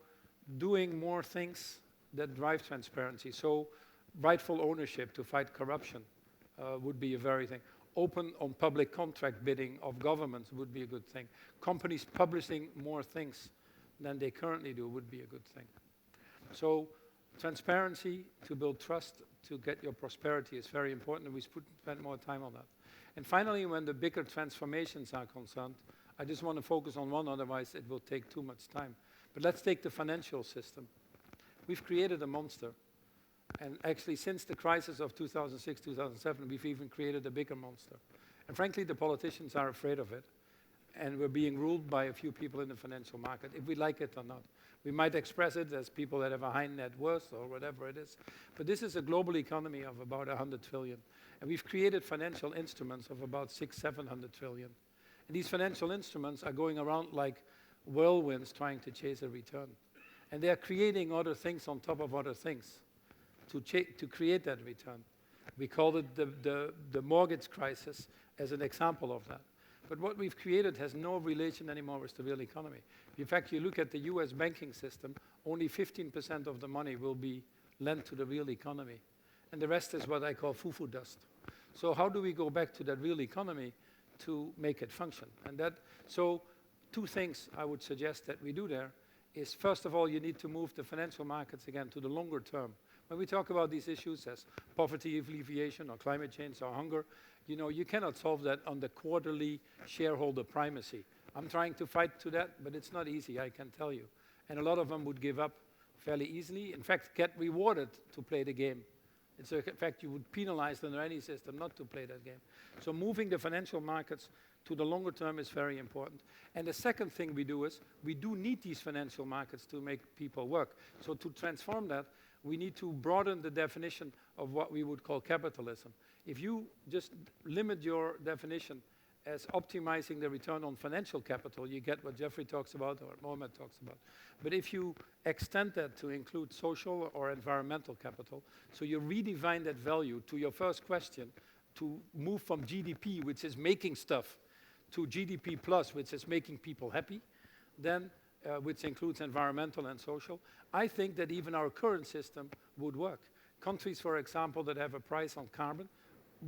doing more things that drive transparency. So rightful ownership to fight corruption would be a very thing. Open on public contract bidding of governments would be a good thing. Companies publishing more things than they currently do would be a good thing. So transparency to build trust, to get your prosperity is very important, and we spend more time on that. And finally, when the bigger transformations are concerned, I just want to focus on one, otherwise it will take too much time. But let's take the financial system. We've created a monster. And actually, since the crisis of 2006, 2007, we've even created a bigger monster. And frankly, the politicians are afraid of it. And we're being ruled by a few people in the financial market, if we like it or not. We might express it as people that have a high net worth or whatever it is. But this is a global economy of about 100 trillion. And we've created financial instruments of about 600-700 trillion. And these financial instruments are going around like whirlwinds trying to chase a return. And they are creating other things on top of other things to create that return. We call it the mortgage crisis as an example of that. But what we've created has no relation anymore with the real economy. In fact, you look at the US banking system, only 15% of the money will be lent to the real economy. And the rest is what I call foo-foo dust. So how do we go back to that real economy to make it function? And so 2 things I would suggest that we do there is, first of all, you need to move the financial markets again to the longer term. When we talk about these issues as poverty alleviation or climate change or hunger, you know, you cannot solve that on the quarterly shareholder primacy. I'm trying to fight to that, but it's not easy, I can tell you. And a lot of them would give up fairly easily. In fact, get rewarded to play the game. In fact, you would penalize under any system not to play that game. So moving the financial markets to the longer term is very important. And the second thing we do is, we do need these financial markets to make people work. So to transform that, we need to broaden the definition of what we would call capitalism. If you just limit your definition as optimizing the return on financial capital, you get what Jeffrey talks about or Mohamed talks about. But if you extend that to include social or environmental capital, so you redefine that value to your first question, to move from GDP, which is making stuff, to GDP plus, which is making people happy, then which includes environmental and social, I think that even our current system would work. Countries, for example, that have a price on carbon,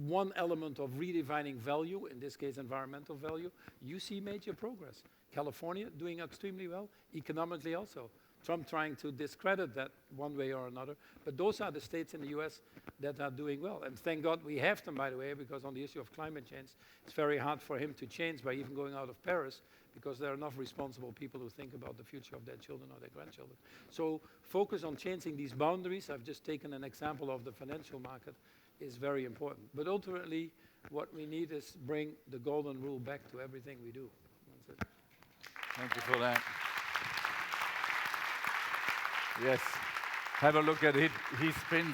one element of redefining value, in this case environmental value, you see major progress. California doing extremely well, economically also. Trump trying to discredit that one way or another, but those are the states in the US that are doing well. And thank God we have them, by the way, because on the issue of climate change, it's very hard for him to change by even going out of Paris, because there are enough responsible people who think about the future of their children or their grandchildren. So focus on changing these boundaries. I've just taken an example of the financial market, is very important. But ultimately, what we need is bring the golden rule back to everything we do. That's it. Thank you for that. Yes, have a look at it. His spin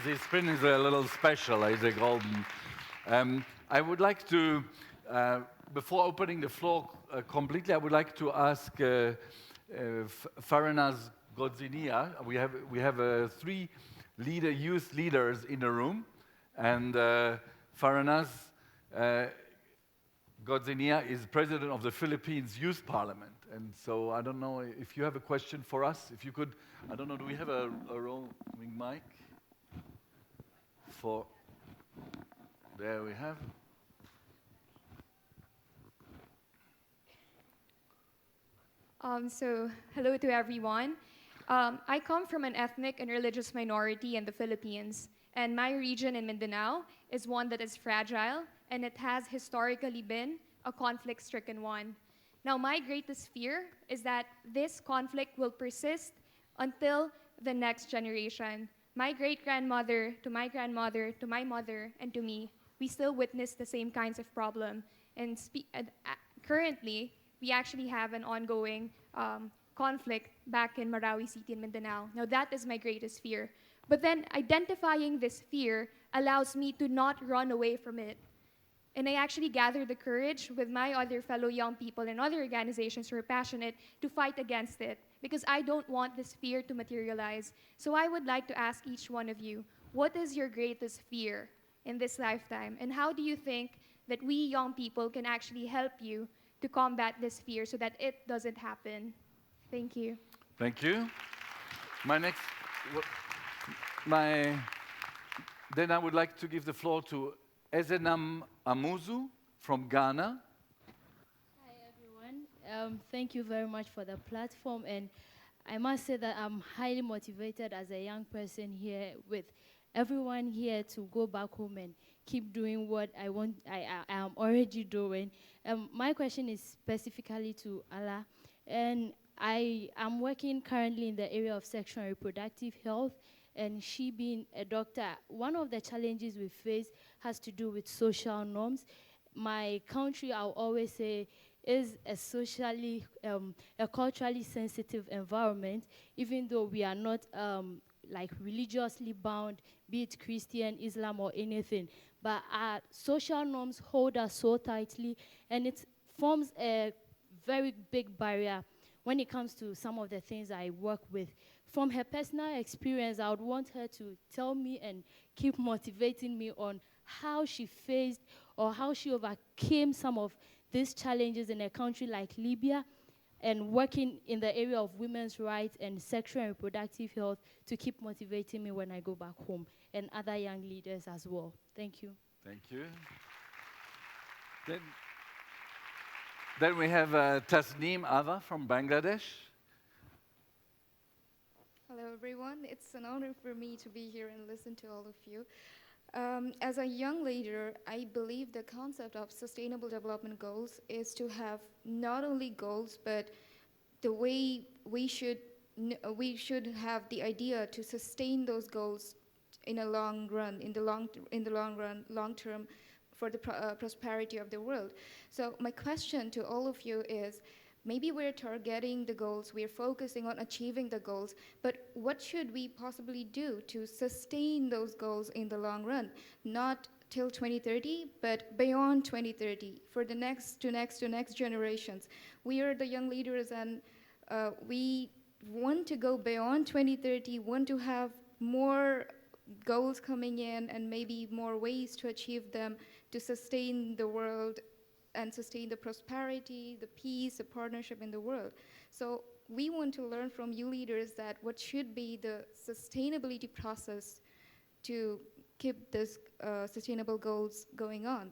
is a little special, he's a golden. I would like to, before opening the floor completely, I would like to ask Farinaz Godzinia. We have 3 youth leaders in the room, and Farinaz Godzinia is president of the Philippines Youth Parliament. And so I don't know if you have a question for us. If you could, I don't know, do we have a roaming mic? There we have. So hello to everyone. I come from an ethnic and religious minority in the Philippines, and my region in Mindanao is one that is fragile, and it has historically been a conflict-stricken one. Now, my greatest fear is that this conflict will persist until the next generation. My great-grandmother, to my grandmother, to my mother, and to me, we still witness the same kinds of problem. And currently, we actually have an ongoing conflict back in Marawi City in Mindanao. Now, that is my greatest fear. But then identifying this fear allows me to not run away from it. And I actually gathered the courage with my other fellow young people and other organizations who are passionate to fight against it, because I don't want this fear to materialize. So I would like to ask each one of you, what is your greatest fear in this lifetime? And how do you think that we young people can actually help you to combat this fear so that it doesn't happen? Thank you. Thank you. Then I would like to give the floor to Ezenam Amuzu from Ghana. Hi, everyone. Thank you very much for the platform. And I must say that I'm highly motivated as a young person here with everyone here to go back home and keep doing what I am already doing. My question is specifically to Allah. And I am working currently in the area of sexual and reproductive health. And she being a doctor, one of the challenges we face has to do with social norms. My country, I'll always say, is a socially, a culturally sensitive environment, even though we are not like religiously bound, be it Christian, Islam, or anything. But our social norms hold us so tightly, and it forms a very big barrier when it comes to some of the things I work with. From her personal experience, I would want her to tell me and keep motivating me on how she faced or how she overcame some of these challenges in a country like Libya, and working in the area of women's rights and sexual and reproductive health to keep motivating me when I go back home, and other young leaders as well. Thank you. Thank you. Then we have Tasneem Ava from Bangladesh. Hello, everyone. It's an honor for me to be here and listen to all of you. As a young leader, I believe the concept of sustainable development goals is to have not only goals, but the way we should have the idea to sustain those goals in a long run, long term, for the prosperity of the world. So my question to all of you is, maybe we're targeting the goals, we're focusing on achieving the goals, but what should we possibly do to sustain those goals in the long run? Not till 2030, but beyond 2030, for the next generations. We are the young leaders, and we want to go beyond 2030, want to have more goals coming in and maybe more ways to achieve them to sustain the world and sustain the prosperity, the peace, the partnership in the world. So we want to learn from you leaders that what should be the sustainability process to keep this sustainable goals going on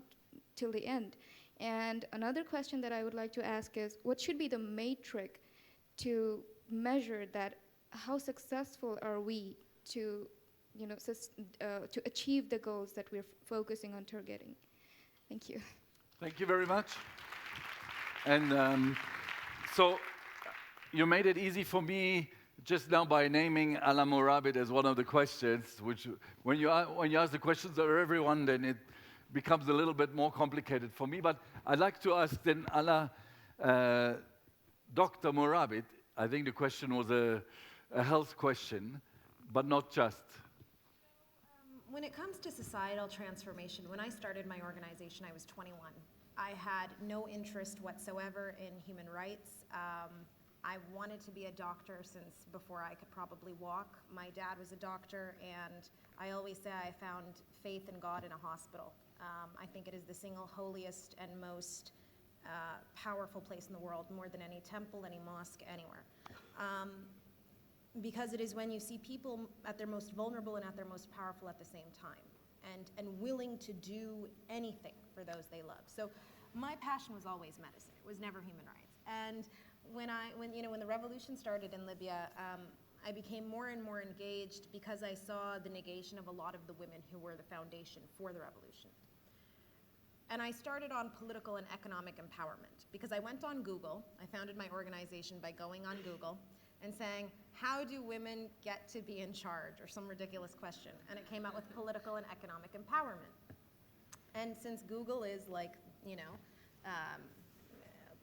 till the end. And another question that I would like to ask is, what should be the metric to measure that how successful are we to, to achieve the goals that we're focusing on targeting? Thank you. Thank you very much. And so you made it easy for me just now by naming Ala Morabit as one of the questions, which when you ask the questions of everyone, then it becomes a little bit more complicated for me. But I'd like to ask then Ala, Dr. Morabit, I think the question was a health question, but not just. When it comes to societal transformation, when I started my organization, I was 21. I had no interest whatsoever in human rights. I wanted to be a doctor since before I could probably walk. My dad was a doctor, and I always say I found faith in God in a hospital. I think it is the single holiest and most powerful place in the world, more than any temple, any mosque, anywhere. Because it is when you see people at their most vulnerable and at their most powerful at the same time, and willing to do anything for those they love. So my passion was always medicine. It was never human rights. And when the revolution started in Libya, I became more and more engaged because I saw the negation of a lot of the women who were the foundation for the revolution. And I started on political and economic empowerment because I went on Google. I founded my organization by going on Google and saying, how do women get to be in charge, or some ridiculous question. And it came out with political and economic empowerment. And since Google is like,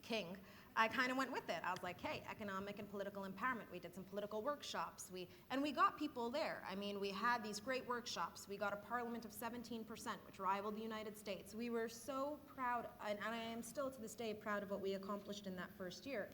king, I kind of went with it. I was like, hey, economic and political empowerment. We did some political workshops. And we got people there. I mean, we had these great workshops. We got a parliament of 17%, which rivaled the United States. We were so proud, and I am still to this day proud of what we accomplished in that first year.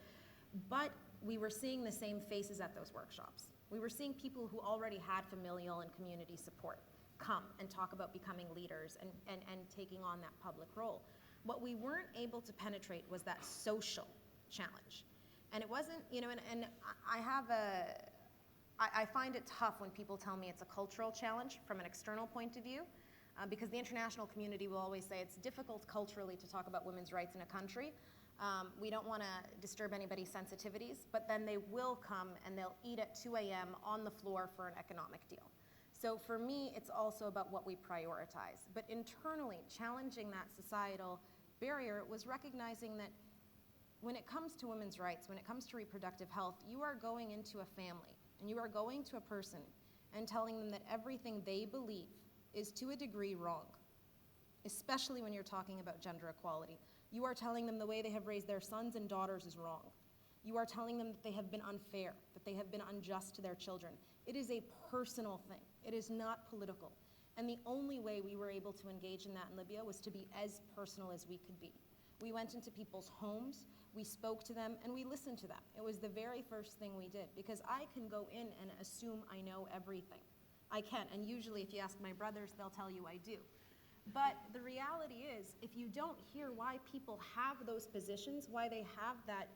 But we were seeing the same faces at those workshops. We were seeing people who already had familial and community support come and talk about becoming leaders and taking on that public role. What we weren't able to penetrate was that social challenge. And it wasn't, and I find it tough when people tell me it's a cultural challenge from an external point of view, because the international community will always say it's difficult culturally to talk about women's rights in a country. We don't want to disturb anybody's sensitivities, but then they will come and they'll eat at 2 a.m. on the floor for an economic deal. So for me, it's also about what we prioritize. But internally, challenging that societal barrier was recognizing that when it comes to women's rights, when it comes to reproductive health, you are going into a family and you are going to a person and telling them that everything they believe is to a degree wrong, especially when you're talking about gender equality. You are telling them the way they have raised their sons and daughters is wrong. You are telling them that they have been unfair, that they have been unjust to their children. It is a personal thing. It is not political. And the only way we were able to engage in that in Libya was to be as personal as we could be. We went into people's homes, we spoke to them, and we listened to them. It was the very first thing we did, because I can go in and assume I know everything. I can, and usually if you ask my brothers, they'll tell you I do. But the reality is, if you don't hear why people have those positions, why they have that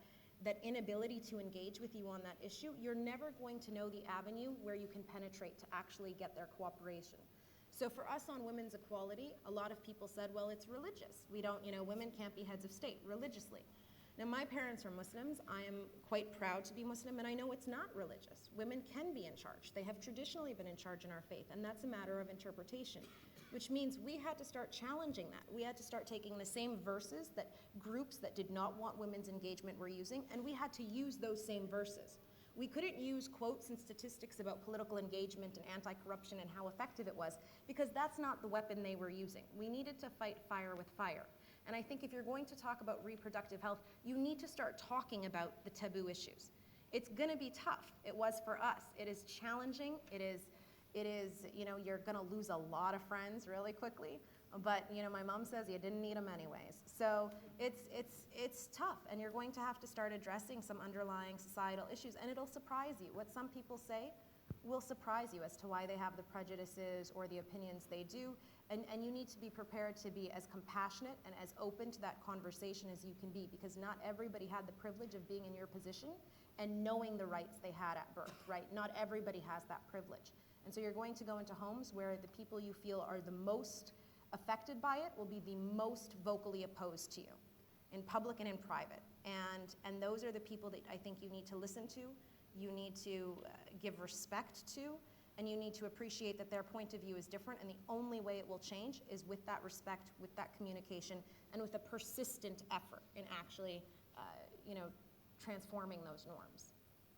inability to engage with you on that issue, you're never going to know the avenue where you can penetrate to actually get their cooperation. So for us on women's equality, a lot of people said, well, it's religious. We don't, women can't be heads of state religiously. Now, my parents are Muslims. I am quite proud to be Muslim, and I know it's not religious. Women can be in charge. They have traditionally been in charge in our faith, and that's a matter of interpretation, which means we had to start challenging that. We had to start taking the same verses that groups that did not want women's engagement were using, and we had to use those same verses. We couldn't use quotes and statistics about political engagement and anti-corruption and how effective it was, because that's not the weapon they were using. We needed to fight fire with fire. And I think if you're going to talk about reproductive health, you need to start talking about the taboo issues. It's going to be tough. It was for us. It is challenging. It is, you're going to lose a lot of friends really quickly. but you know, my mom says you didn't need them anyways. So it's tough, and you're going to have to start addressing some underlying societal issues, and it'll surprise you. What some people say will surprise you as to why they have the prejudices or the opinions they do, and you need to be prepared to be as compassionate and as open to that conversation as you can be, because not everybody had the privilege of being in your position and knowing the rights they had at birth, right? Not everybody has that privilege. And so you're going to go into homes where the people you feel are the most affected by it will be the most vocally opposed to you, in public and in private. And those are the people that I think you need to listen to, you need to give respect to, and you need to appreciate that their point of view is different, and the only way it will change is with that respect, with that communication, and with a persistent effort in actually, transforming those norms.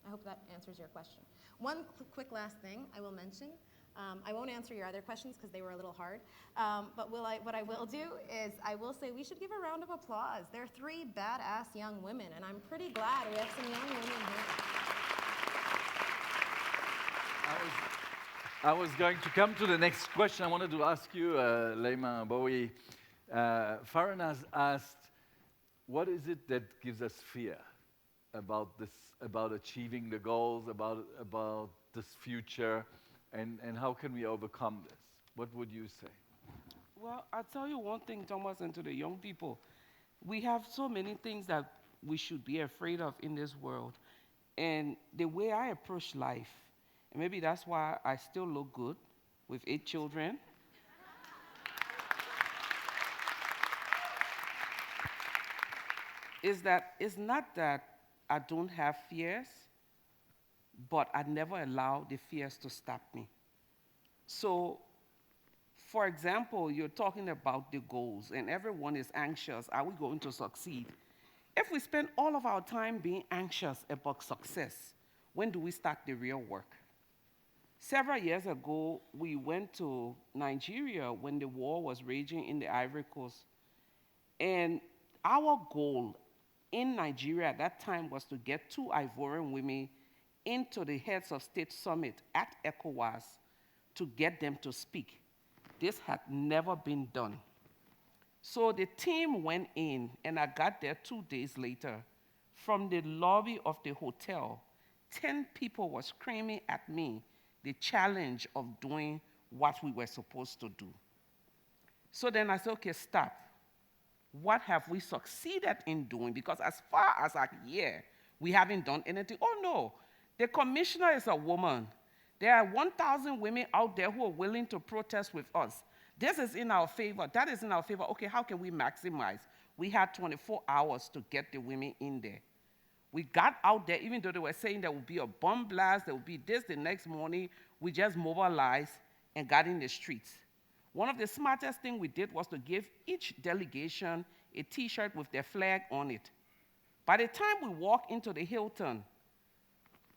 I hope that answers your question. One quick last thing I will mention. I won't answer your other questions because they were a little hard, but what I will do is I will say we should give a round of applause. They're three badass young women, and I'm pretty glad we have some young women here. I was going to come to the next question. I wanted to ask you, Leima Bowie. Farron has asked, what is it that gives us fear about this, about achieving the goals, about this future, and how can we overcome this? What would you say? Well, I'll tell you one thing, Thomas, and to the young people. We have so many things that we should be afraid of in this world. And the way I approach life, and maybe that's why I still look good with 8 children, is that it's not that I don't have fears, but I never allow the fears to stop me. So, for example, you're talking about the goals, and everyone is anxious. Are we going to succeed? If we spend all of our time being anxious about success, when do we start the real work? Several years ago, we went to Nigeria when the war was raging in the Ivory Coast. And our goal in Nigeria at that time was to get 2 Ivorian women into the Heads of State Summit at ECOWAS to get them to speak. This had never been done. So the team went in, and I got there 2 days later. From the lobby of the hotel, 10 people were screaming at me the challenge of doing what we were supposed to do. So then I said, okay, stop. What have we succeeded in doing? Because as far as I hear, we haven't done anything. Oh no, the commissioner is a woman. There are 1,000 women out there who are willing to protest with us. This is in our favor, that is in our favor. Okay, how can we maximize? We had 24 hours to get the women in there. We got out there, even though they were saying there would be a bomb blast, there would be this the next morning, we just mobilized and got in the streets. One of the smartest things we did was to give each delegation a T-shirt with their flag on it. By the time we walked into the Hilton,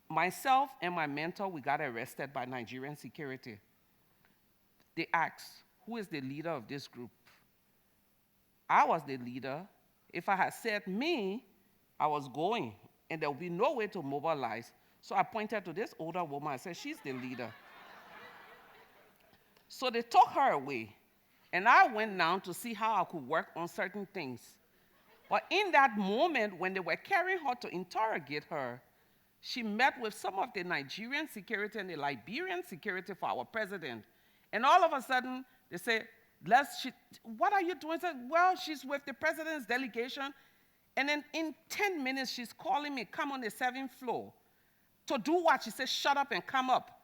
myself and my mentor, we got arrested by Nigerian security. They asked, who is the leader of this group? I was the leader. If I had said me, I was going, and there would be no way to mobilize. So I pointed to this older woman. I said, she's the leader. So they took her away, and I went down to see how I could work on certain things. But in that moment, when they were carrying her to interrogate her, she met with some of the Nigerian security and the Liberian security for our president. And all of a sudden, they say, what are you doing? I said, well, she's with the president's delegation. And then in 10 minutes, she's calling me, come on the 7th floor. To do what? She said, shut up and come up.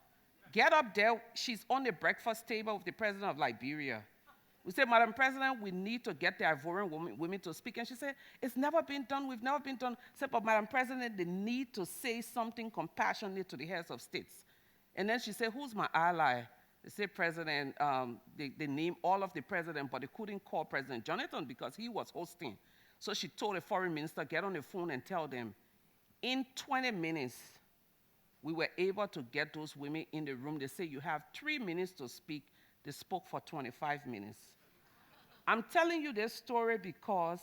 Get up there. She's on the breakfast table with the president of Liberia. We said, Madam President, we need to get the Ivorian women to speak. And she said, it's never been done. We've never been done. I said, but Madam President, they need to say something compassionate to the heads of states. And then she said, who's my ally? They said President, they named all of the president, but they couldn't call President Jonathan because he was hosting. So she told the foreign minister, get on the phone and tell them. In 20 minutes, we were able to get those women in the room. They say, you have 3 minutes to speak. They spoke for 25 minutes. I'm telling you this story because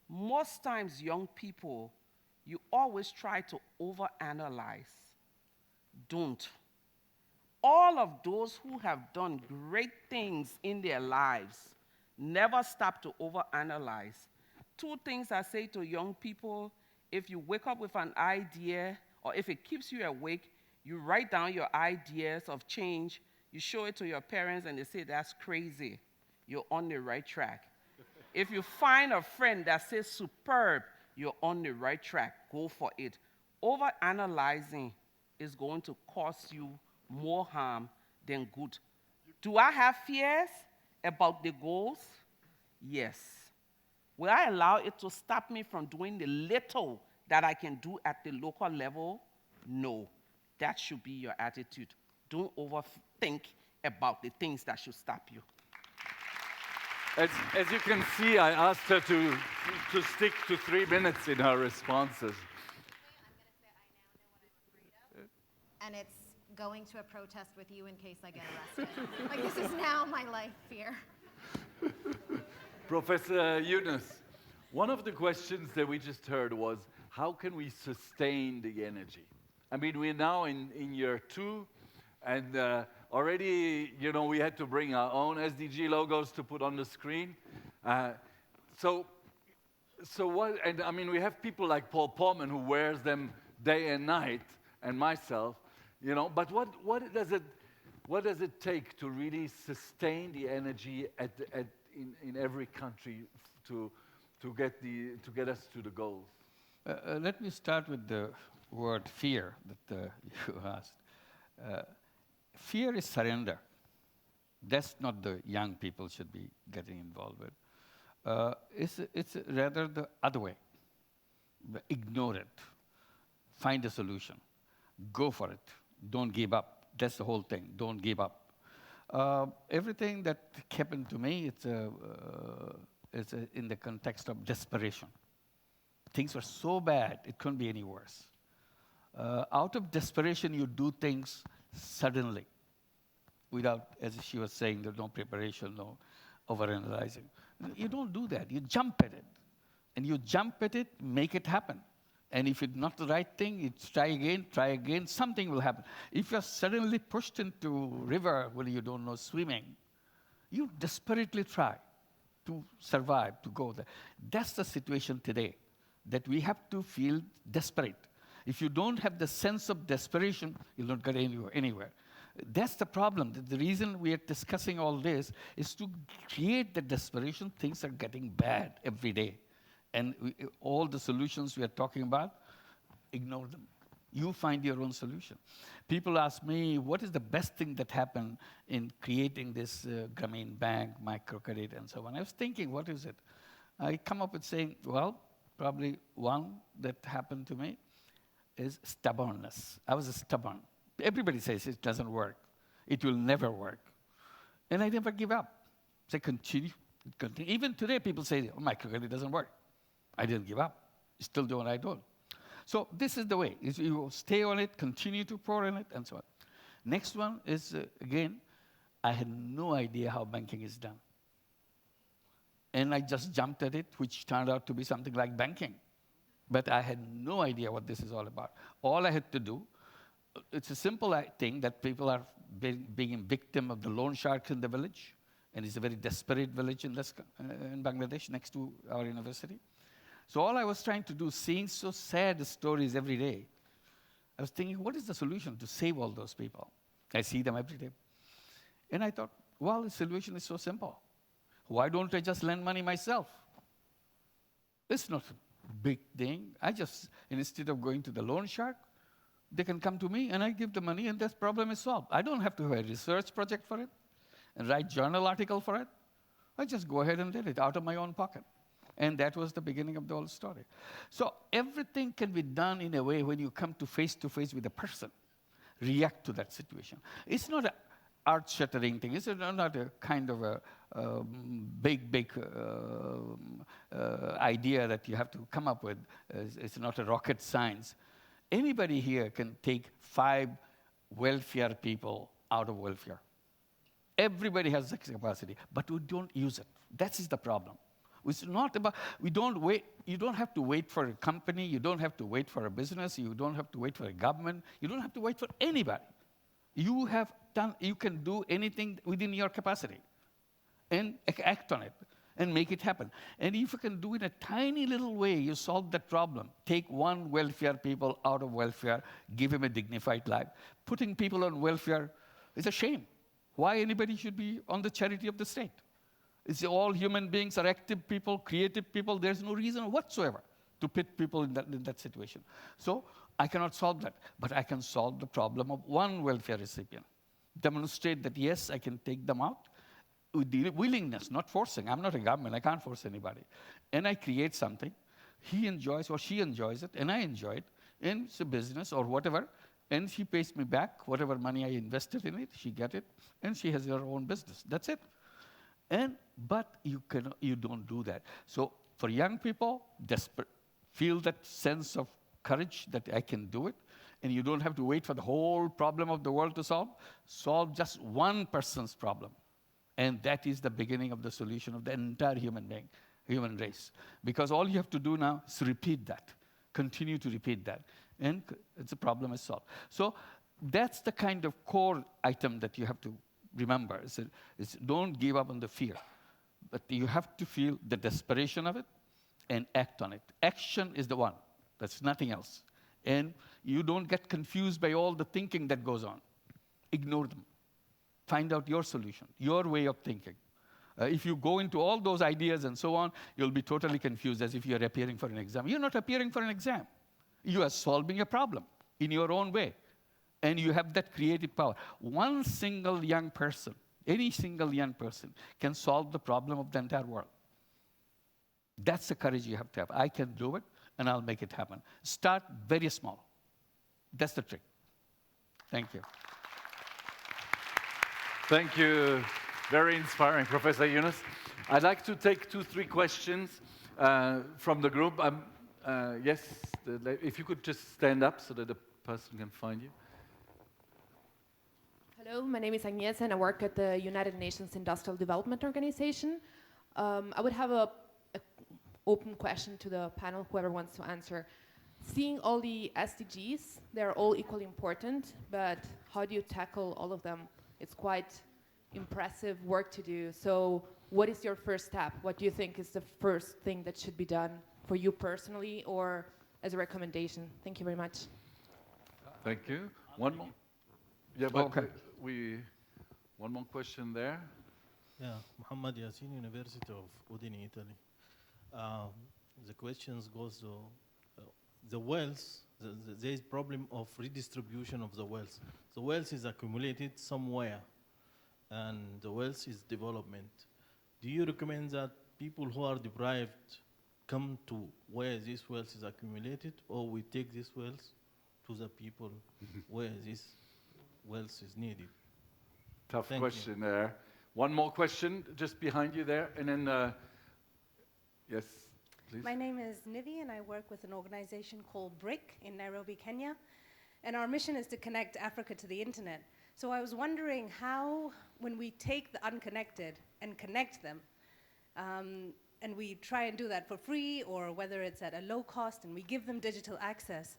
most times young people, you always try to overanalyze. Don't. All of those who have done great things in their lives, Never stop to overanalyze. Two things I say to young people: if you wake up with an idea, or if it keeps you awake, you write down your ideas of change, you show it to your parents, and they say, that's crazy. You're on the right track. If you find a friend that says, superb, you're on the right track. Go for it. Overanalyzing is going to cause you more harm than good. Do I have fears about the goals? Yes. Will I allow it to stop me from doing the little that I can do at the local level? No. That should be your attitude. Don't overthink about the things that should stop you. As you can see, I asked her to stick to 3 minutes in her responses. And it's going to a protest with you in case I get arrested. Like, this is now my life fear. Professor Yunus, one of the questions that we just heard was, how can we sustain the energy? I mean, we're now in year 2, and already, you know, we had to bring our own SDG logos to put on the screen. So what, and I mean, we have people like Paul Portman who wears them day and night, and myself, you know, but what does it take to really sustain the energy in every country to get us to the goals? Let me start with the word fear that you asked. Fear is surrender. That's not the young people should be getting involved with. It's rather the other way. Ignore it. Find a solution. Go for it. Don't give up. That's the whole thing. Don't give up. Everything that happened to me, it's in the context of desperation. Things were so bad, it couldn't be any worse. Out of desperation, you do things suddenly, without, as she was saying, there's no preparation, no overanalyzing. You don't do that. You jump at it. And you jump at it, make it happen. And if it's not the right thing, you try again, something will happen. If you're suddenly pushed into river where you don't know swimming, you desperately try to survive, to go there. That's the situation today, that we have to feel desperate. If you don't have the sense of desperation, you'll not get anywhere. That's the problem. The reason we are discussing all this is to create the desperation. Things are getting bad every day. And all the solutions we are talking about, ignore them. You find your own solution. People ask me, what is the best thing that happened in creating this Grameen Bank, microcredit, and so on? I was thinking, what is it? I come up with saying, well, probably one that happened to me is stubbornness. I was stubborn. Everybody says it doesn't work. It will never work. And I never give up. So continue. Even today, people say, oh, microcredit doesn't work. I didn't give up. Still do what I do. So this is the way. You stay on it, continue to pour in it, and so on. Next one is, again, I had no idea how banking is done. And I just jumped at it, which turned out to be something like banking. But I had no idea what this is all about. All I had to do, it's a simple thing that people are being victim of the loan sharks in the village. And it's a very desperate village in Bangladesh, next to our university. So all I was trying to do, seeing so sad stories every day, I was thinking, what is the solution to save all those people? I see them every day. And I thought, well, the solution is so simple. Why don't I just lend money myself? It's not a big thing. I just, instead of going to the loan shark, they can come to me and I give the money and that problem is solved. I don't have to have a research project for it and write journal article for it. I just go ahead and did it out of my own pocket. And that was the beginning of the whole story. So everything can be done in a way when you come to face with a person, react to that situation. It's not an earth-shattering thing. It's not a kind of a big idea that you have to come up with. It's not a rocket science. Anybody here can take 5 welfare people out of welfare. Everybody has that capacity, but we don't use it. That is the problem. It's not about, we don't wait, you don't have to wait for a company, you don't have to wait for a business, you don't have to wait for a government, you don't have to wait for anybody. You can do anything within your capacity. and act on it and make it happen. And if you can do it in a tiny little way, you solve that problem. Take one welfare people out of welfare, give him a dignified life. Putting people on welfare is a shame. Why anybody should be on the charity of the state? It's all human beings are active people, creative people. There's no reason whatsoever to put people in that situation. So I cannot solve that, but I can solve the problem of one welfare recipient. Demonstrate that, yes, I can take them out with the willingness, not forcing. I'm not a government. I can't force anybody. And I create something. He enjoys or she enjoys it, and I enjoy it. And it's a business or whatever. And she pays me back whatever money I invested in it. She gets it, and she has her own business. That's it. But you don't do that. So for young people, feel that sense of courage that I can do it, and you don't have to wait for the whole problem of the world to solve. Solve just one person's problem. And that is the beginning of the solution of the entire human race. Because all you have to do now is repeat that. Continue to repeat that. And the problem is solved. So that's the kind of core item that you have to remember. Is don't give up on the fear. But you have to feel the desperation of it and act on it. Action is the one. That's nothing else. And you don't get confused by all the thinking that goes on. Ignore them. Find out your solution, your way of thinking. If you go into all those ideas and so on, you'll be totally confused as if you're appearing for an exam. You're not appearing for an exam. You are solving a problem in your own way. And you have that creative power. One single young person, any single young person, can solve the problem of the entire world. That's the courage you have to have. I can do it, and I'll make it happen. Start very small. That's the trick. Thank you. Thank you. Very inspiring, Professor Yunus. I'd like to take 2-3 questions from the group. Yes, if you could just stand up so that the person can find you. Hello, my name is Agnes, and I work at the United Nations Industrial Development Organization. I would have an open question to the panel, whoever wants to answer. Seeing all the SDGs, they're all equally important, but how do you tackle all of them? It's quite impressive work to do. So what is your first step? What do you think is the first thing that should be done for you personally or as a recommendation? Thank you very much. Thank you. One more. Yeah, but okay. One more question there. Yeah, Muhammad Yassin, University of Udine, Italy. The questions goes to the wealth. There is problem of redistribution of the wealth. The wealth is accumulated somewhere, and the wealth is development. Do you recommend that people who are deprived come to where this wealth is accumulated, or we take this wealth to the people where this wealth is needed? Tough question there. One more question just behind you there, and then, yes. Please. My name is Nivi, and I work with an organization called BRIC in Nairobi, Kenya. And our mission is to connect Africa to the internet. So I was wondering how, when we take the unconnected and connect them, and we try and do that for free, or whether it's at a low cost and we give them digital access,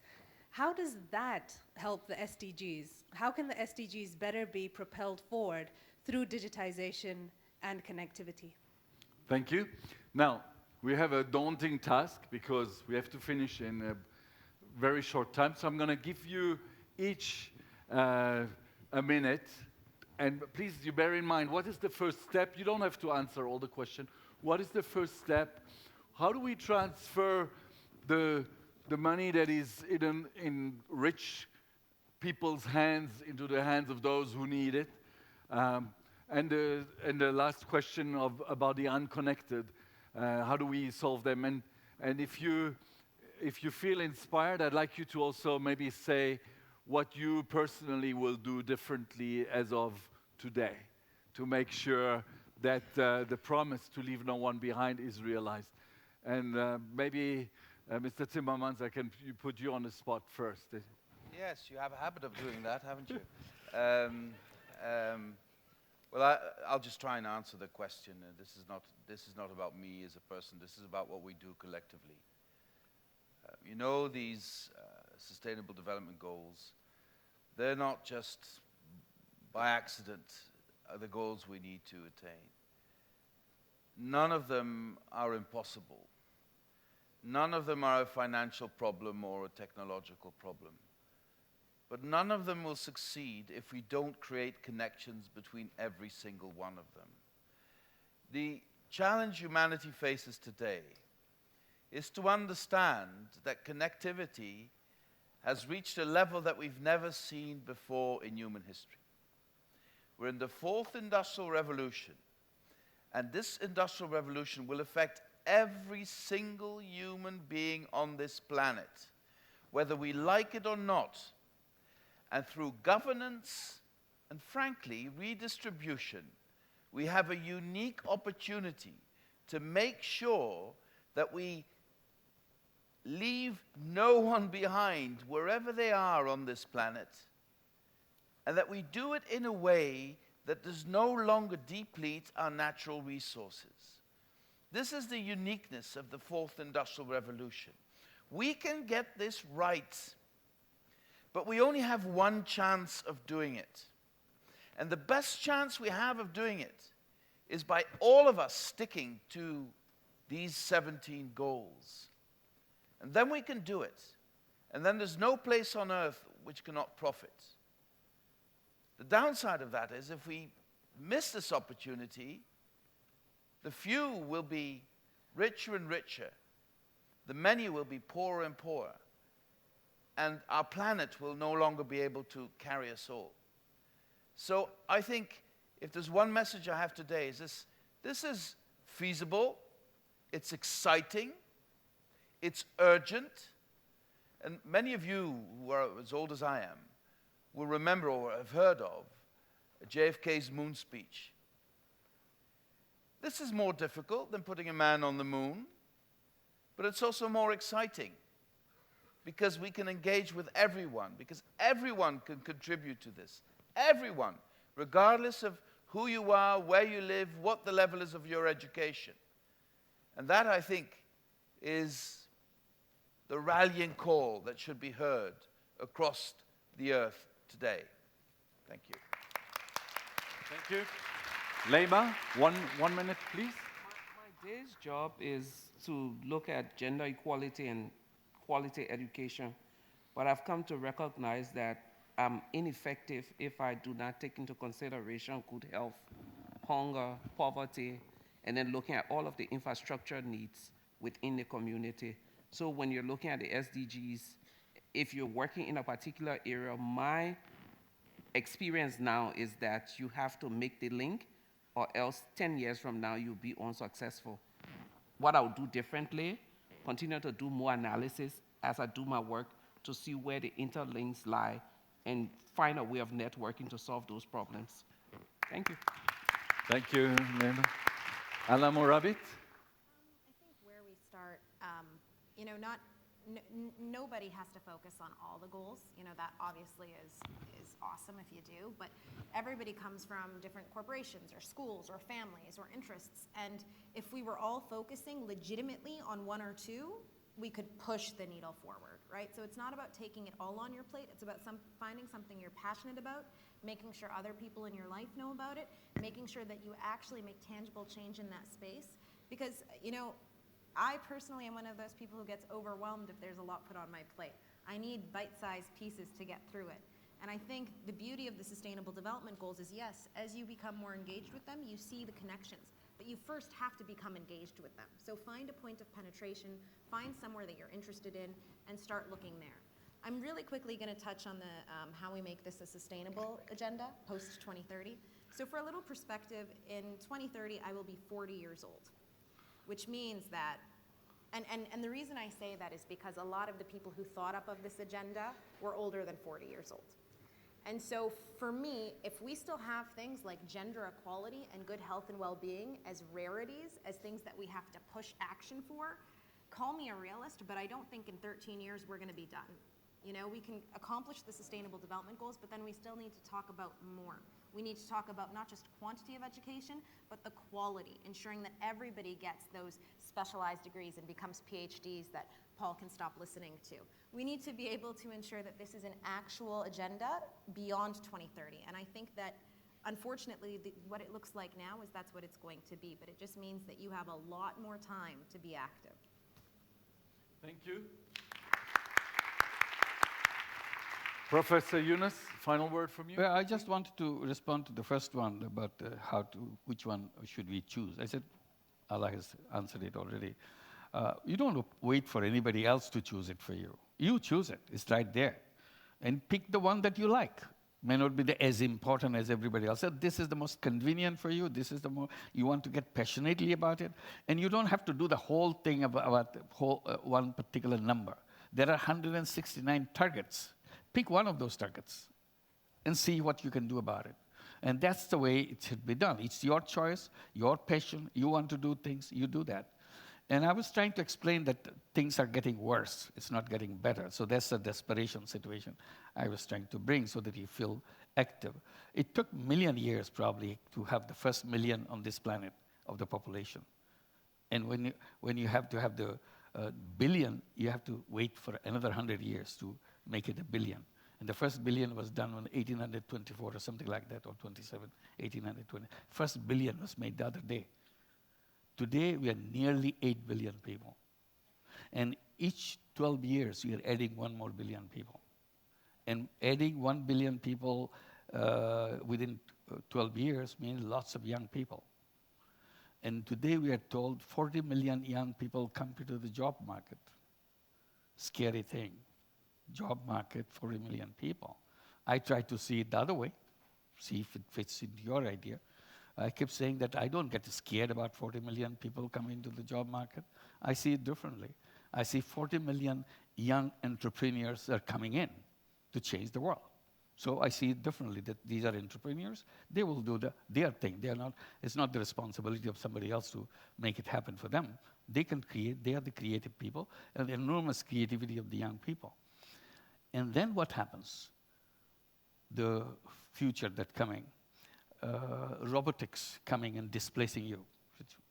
how does that help the SDGs? How can the SDGs better be propelled forward through digitization and connectivity? Thank you. Now, we have a daunting task because we have to finish in a very short time. So I'm going to give you each a minute. And please, you bear in mind, what is the first step? You don't have to answer all the questions. What is the first step? How do we transfer the money that is in rich people's hands into the hands of those who need it? And the last question about the unconnected. How do we solve them? And if you feel inspired, I'd like you to also maybe say what you personally will do differently as of today to make sure that the promise to leave no one behind is realized. And maybe, Mr. Timmermans, I can put you on the spot first. Yes, you have a habit of doing that, haven't you? Well, I'll just try and answer the question. This is not about me as a person. This is about what we do collectively. You know, these Sustainable Development Goals, they're not just by accident the goals we need to attain. none of them are impossible. None of them are a financial problem or a technological problem. But none of them will succeed if we don't create connections between every single one of them. The challenge humanity faces today is to understand that connectivity has reached a level that we've never seen before in human history. We're in the fourth industrial revolution, and this industrial revolution will affect every single human being on this planet, whether we like it or not. And through governance and, frankly, redistribution, we have a unique opportunity to make sure that we leave no one behind wherever they are on this planet, and that we do it in a way that does no longer deplete our natural resources. This is the uniqueness of the fourth industrial revolution. We can get this right, but we only have one chance of doing it. And the best chance we have of doing it is by all of us sticking to these 17 goals. And then we can do it. And then there's no place on earth which cannot profit. The downside of that is if we miss this opportunity, the few will be richer and richer. The many will be poorer and poorer. And our planet will no longer be able to carry us all. So I think if there's one message I have today is this is feasible, it's exciting, it's urgent, and many of you who are as old as I am will remember or have heard of JFK's moon speech. This is more difficult than putting a man on the moon, but it's also more exciting because we can engage with everyone, because everyone can contribute to this. Everyone, regardless of who you are, where you live, what the level is of your education. And that, I think, is the rallying call that should be heard across the earth today. Thank you. Thank you. Leima, one minute, please. My day's job is to look at gender equality and quality education, but I've come to recognize that I'm ineffective if I do not take into consideration good health, hunger, poverty, and then looking at all of the infrastructure needs within the community. So when you're looking at the SDGs, if you're working in a particular area, my experience now is that you have to make the link, or else 10 years from now, you'll be unsuccessful. What I'll do differently, continue to do more analysis as I do my work to see where the interlinks lie and find a way of networking to solve those problems. Thank you. Thank you, Leima. Alain Morabit? I think where we start, nobody has to focus on all the goals. That obviously is awesome if you do, but everybody comes from different corporations or schools or families or interests. And if we were all focusing legitimately on one or two, we could push the needle forward, right? So it's not about taking it all on your plate. It's about finding something you're passionate about, making sure other people in your life know about it, making sure that you actually make tangible change in that space. Because, I personally am one of those people who gets overwhelmed if there's a lot put on my plate. I need bite-sized pieces to get through it. And I think the beauty of the Sustainable Development Goals is, yes, as you become more engaged with them, you see the connections. But you first have to become engaged with them. So find a point of penetration, find somewhere that you're interested in, and start looking there. I'm really quickly going to touch on the how we make this a sustainable agenda post-2030. So for a little perspective, in 2030, I will be 40 years old, which means that, and the reason I say that is because a lot of the people who thought up of this agenda were older than 40 years old. And so for me, if we still have things like gender equality and good health and well-being as rarities, as things that we have to push action for, call me a realist, but I don't think in 13 years we're going to be done. We can accomplish the Sustainable Development Goals, but then we still need to talk about more. We need to talk about not just quantity of education, but the quality, ensuring that everybody gets those specialized degrees and becomes PhDs that Paul can stop listening to. We need to be able to ensure that this is an actual agenda beyond 2030. And I think that unfortunately, what it looks like now is that's what it's going to be, but it just means that you have a lot more time to be active. Thank you. Professor Yunus, final word from you? Well, I just wanted to respond to the first one about which one should we choose. I said, Allah has answered it already. You don't wait for anybody else to choose it for you. You choose it. It's right there. And pick the one that you like. May not be as important as everybody else. So this is the most convenient for you. This is the more you want to get passionately about it. And you don't have to do the whole thing about one particular number. There are 169 targets. Pick one of those targets and see what you can do about it. And that's the way it should be done. It's your choice, your passion. You want to do things, you do that. And I was trying to explain that things are getting worse. It's not getting better. So that's a desperation situation I was trying to bring so that you feel active. It took a million years probably to have the first million on this planet of the population. And when you have to have the billion, you have to wait for another 100 years to make it a billion. And the first billion was done in 1824 or something like that, or 27, 1820. First billion was made the other day. Today, we are nearly 8 billion people. And each 12 years, we are adding 1 more billion people. And adding 1 billion people within 12 years means lots of young people. And today, we are told 40 million young people come into the job market. Scary thing. Job market, 40 million people. I try to see it the other way, see if it fits into your idea. I keep saying that I don't get scared about 40 million people coming into the job market. I see it differently. I see 40 million young entrepreneurs are coming in to change the world. So I see it differently, that these are entrepreneurs. They will do their thing. It's not the responsibility of somebody else to make it happen for them. They can create. They are the creative people, and the enormous creativity of the young people. And then what happens? The future that's coming. Robotics coming and displacing you.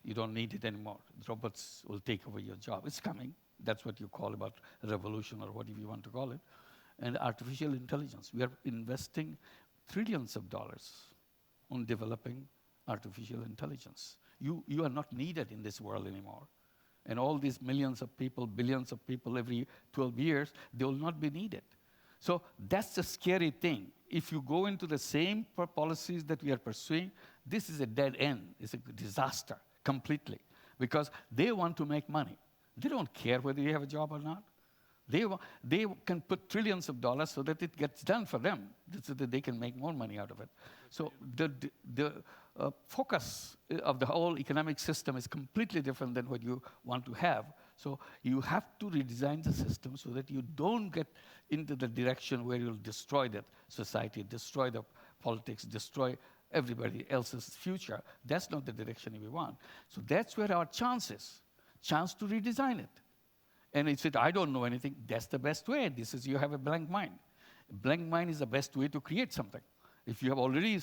You don't need it anymore. Robots will take over your job. It's coming. That's what you call about revolution or whatever you want to call it. And artificial intelligence. We are investing trillions of dollars on developing artificial intelligence. You are not needed in this world anymore. And all these millions of people, billions of people every 12 years, they will not be needed. So that's the scary thing. If you go into the same policies that we are pursuing, this is a dead end. It's a disaster completely. Because they want to make money. They don't care whether you have a job or not. They can put trillions of dollars so that it gets done for them, so that they can make more money out of it. So the focus of the whole economic system is completely different than what you want to have. So you have to redesign the system so that you don't get into the direction where you'll destroy that society, destroy the politics, destroy everybody else's future. That's not the direction we want. So that's where our chance is, chance to redesign it. And it said, I don't know anything. That's the best way. This is, you have a blank mind. A blank mind is the best way to create something. If you have already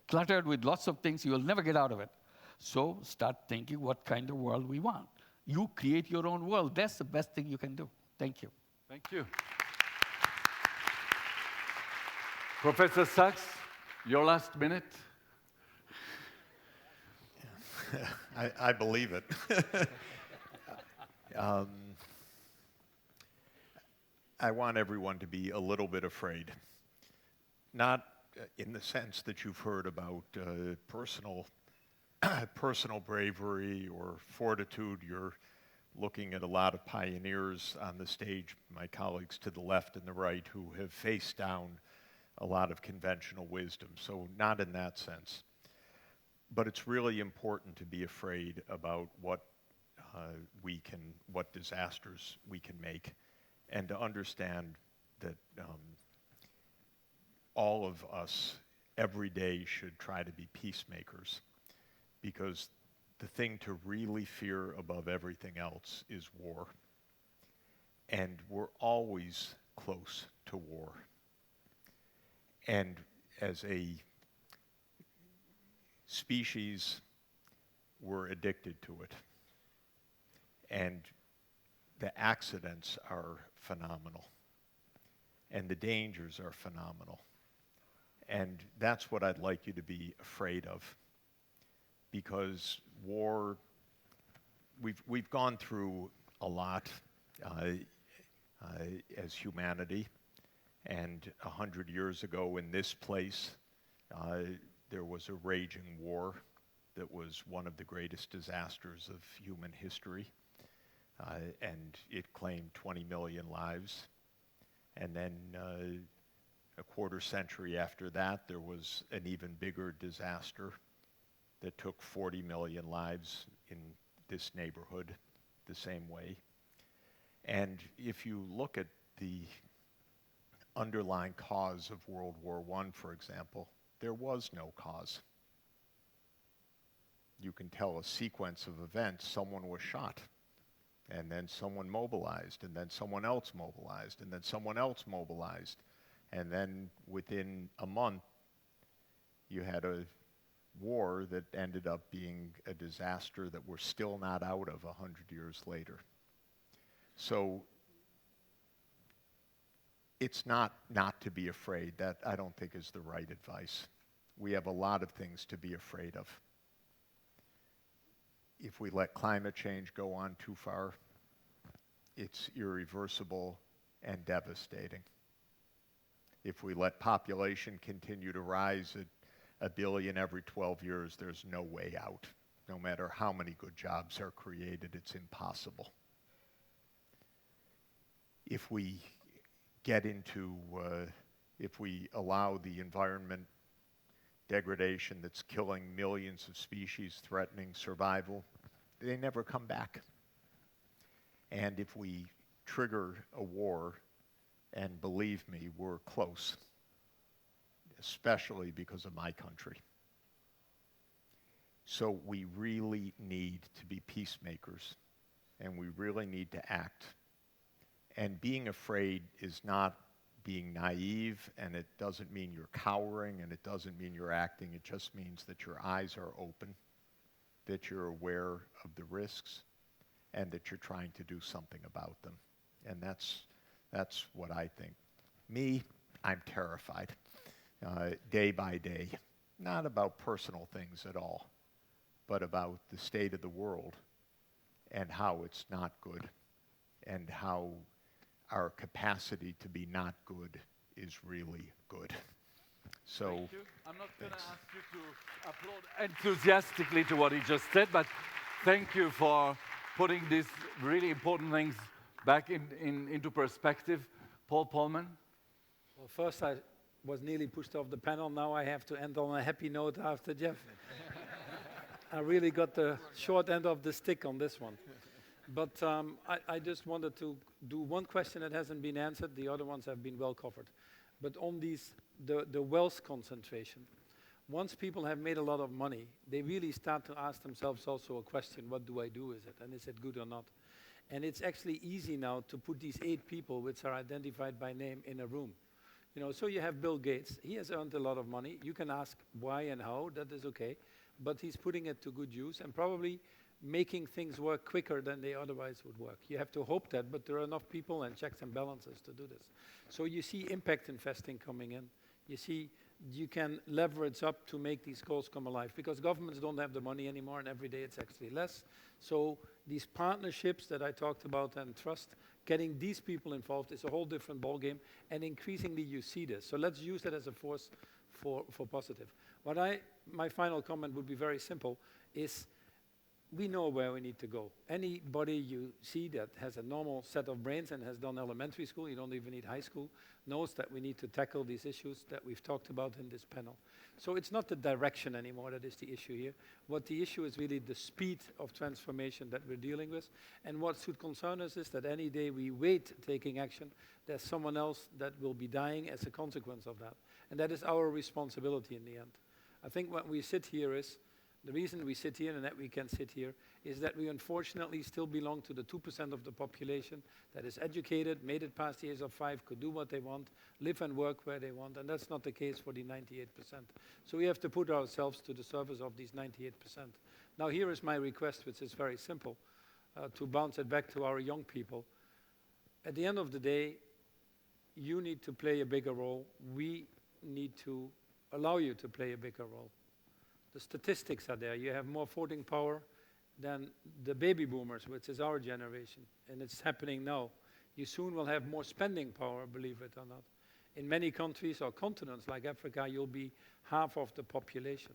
cluttered with lots of things, you will never get out of it. So start thinking what kind of world we want. You create your own world. That's the best thing you can do. Thank you. Thank you. Professor Sachs, your last minute. I believe it. I want everyone to be a little bit afraid. Not in the sense that you've heard about personal bravery or fortitude. You're looking at a lot of pioneers on the stage, my colleagues to the left and the right, who have faced down a lot of conventional wisdom. So not in that sense. But it's really important to be afraid about what disasters we can make, and to understand that all of us every day should try to be peacemakers, because the thing to really fear above everything else is war. And we're always close to war. And as a species, we're addicted to it. And the accidents are phenomenal. And the dangers are phenomenal. And that's what I'd like you to be afraid of. Because war, we've gone through a lot as humanity. And 100 years ago in this place, there was a raging war that was one of the greatest disasters of human history. And it claimed 20 million lives. And then a quarter century after that, there was an even bigger disaster that took 40 million lives in this neighborhood the same way. And if you look at the underlying cause of World War I, for example, there was no cause. You can tell a sequence of events. Someone was shot, and then someone mobilized, and then someone else mobilized, and then someone else mobilized. And then within a month, you had a war that ended up being a disaster that we're still not out of 100 years later. So it's not to be afraid. That, I don't think, is the right advice. We have a lot of things to be afraid of. If we let climate change go on too far, it's irreversible and devastating. If we let population continue to rise at 1 billion every 12 years, there's no way out. No matter how many good jobs are created, it's impossible. If we get into, if we allow the environment degradation that's killing millions of species, threatening survival, they never come back. And if we trigger a war, and believe me, we're close, especially because of my country. So we really need to be peacemakers, and we really need to act. And being afraid is not being naive, and it doesn't mean you're cowering, and it doesn't mean you're acting. It just means that your eyes are open, that you're aware of the risks, and that you're trying to do something about them. And that's what I think. Me, I'm terrified, day by day. Not about personal things at all, but about the state of the world and how it's not good, and how our capacity to be not good is really good. So, thank you. I'm not going to ask you to applaud enthusiastically to what he just said, but thank you for putting these really important things back into perspective. Paul Polman? Well, first I was nearly pushed off the panel. Now I have to end on a happy note after Jeff. I really got the short end of the stick on this one. But I just wanted to do one question that hasn't been answered. The other ones have been well covered. But on these, the wealth concentration, once people have made a lot of money, they really start to ask themselves also a question, what do I do with it? And is it good or not? And it's actually easy now to put these 8 people, which are identified by name, in a room. You know, so you have Bill Gates. He has earned a lot of money. You can ask why and how, that is okay. But he's putting it to good use and probably making things work quicker than they otherwise would work. You have to hope that, but there are enough people and checks and balances to do this. So you see impact investing coming in. You see you can leverage up to make these goals come alive, because governments don't have the money anymore, and every day it's actually less. So these partnerships that I talked about and trust, getting these people involved is a whole different ballgame, and increasingly you see this. So let's use that as a force for positive. My final comment would be very simple, is we know where we need to go. Anybody you see that has a normal set of brains and has done elementary school, you don't even need high school, knows that we need to tackle these issues that we've talked about in this panel. So it's not the direction anymore that is the issue here. What the issue is really the speed of transformation that we're dealing with. And what should concern us is that any day we wait taking action, there's someone else that will be dying as a consequence of that. And that is our responsibility in the end. I think what we sit here is, the reason we sit here and that we can sit here is that we unfortunately still belong to the 2% of the population that is educated, made it past the age of 5, could do what they want, live and work where they want, and that's not the case for the 98%. So we have to put ourselves to the service of these 98%. Now here is my request, which is very simple, to bounce it back to our young people. At the end of the day, you need to play a bigger role. We need to allow you to play a bigger role. The statistics are there. You have more voting power than the baby boomers, which is our generation, and it's happening now. You soon will have more spending power, believe it or not. In many countries or continents like Africa, you'll be half of the population.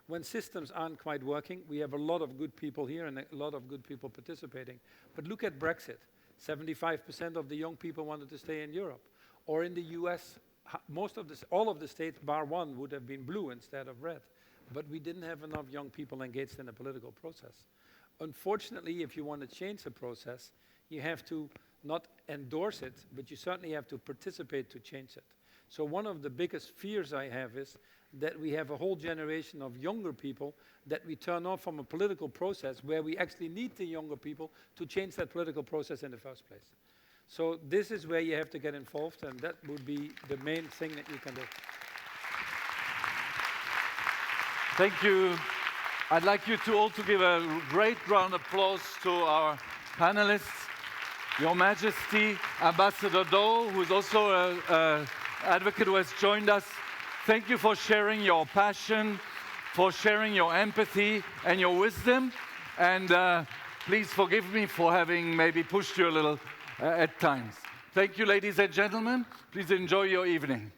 When systems aren't quite working, we have a lot of good people here and a lot of good people participating. But look at Brexit. 75% of the young people wanted to stay in Europe. Or in the US, all of the states, bar one, would have been blue instead of red. But we didn't have enough young people engaged in the political process. Unfortunately, if you want to change the process, you have to not endorse it, but you certainly have to participate to change it. So one of the biggest fears I have is that we have a whole generation of younger people that we turn off from a political process where we actually need the younger people to change that political process in the first place. So this is where you have to get involved, and that would be the main thing that you can do. Thank you. I'd like you to all to give a great round of applause to our panelists. Your Majesty, Ambassador Do, who is also an advocate who has joined us. Thank you for sharing your passion, for sharing your empathy and your wisdom. And please forgive me for having maybe pushed you a little at times. Thank you, ladies and gentlemen. Please enjoy your evening.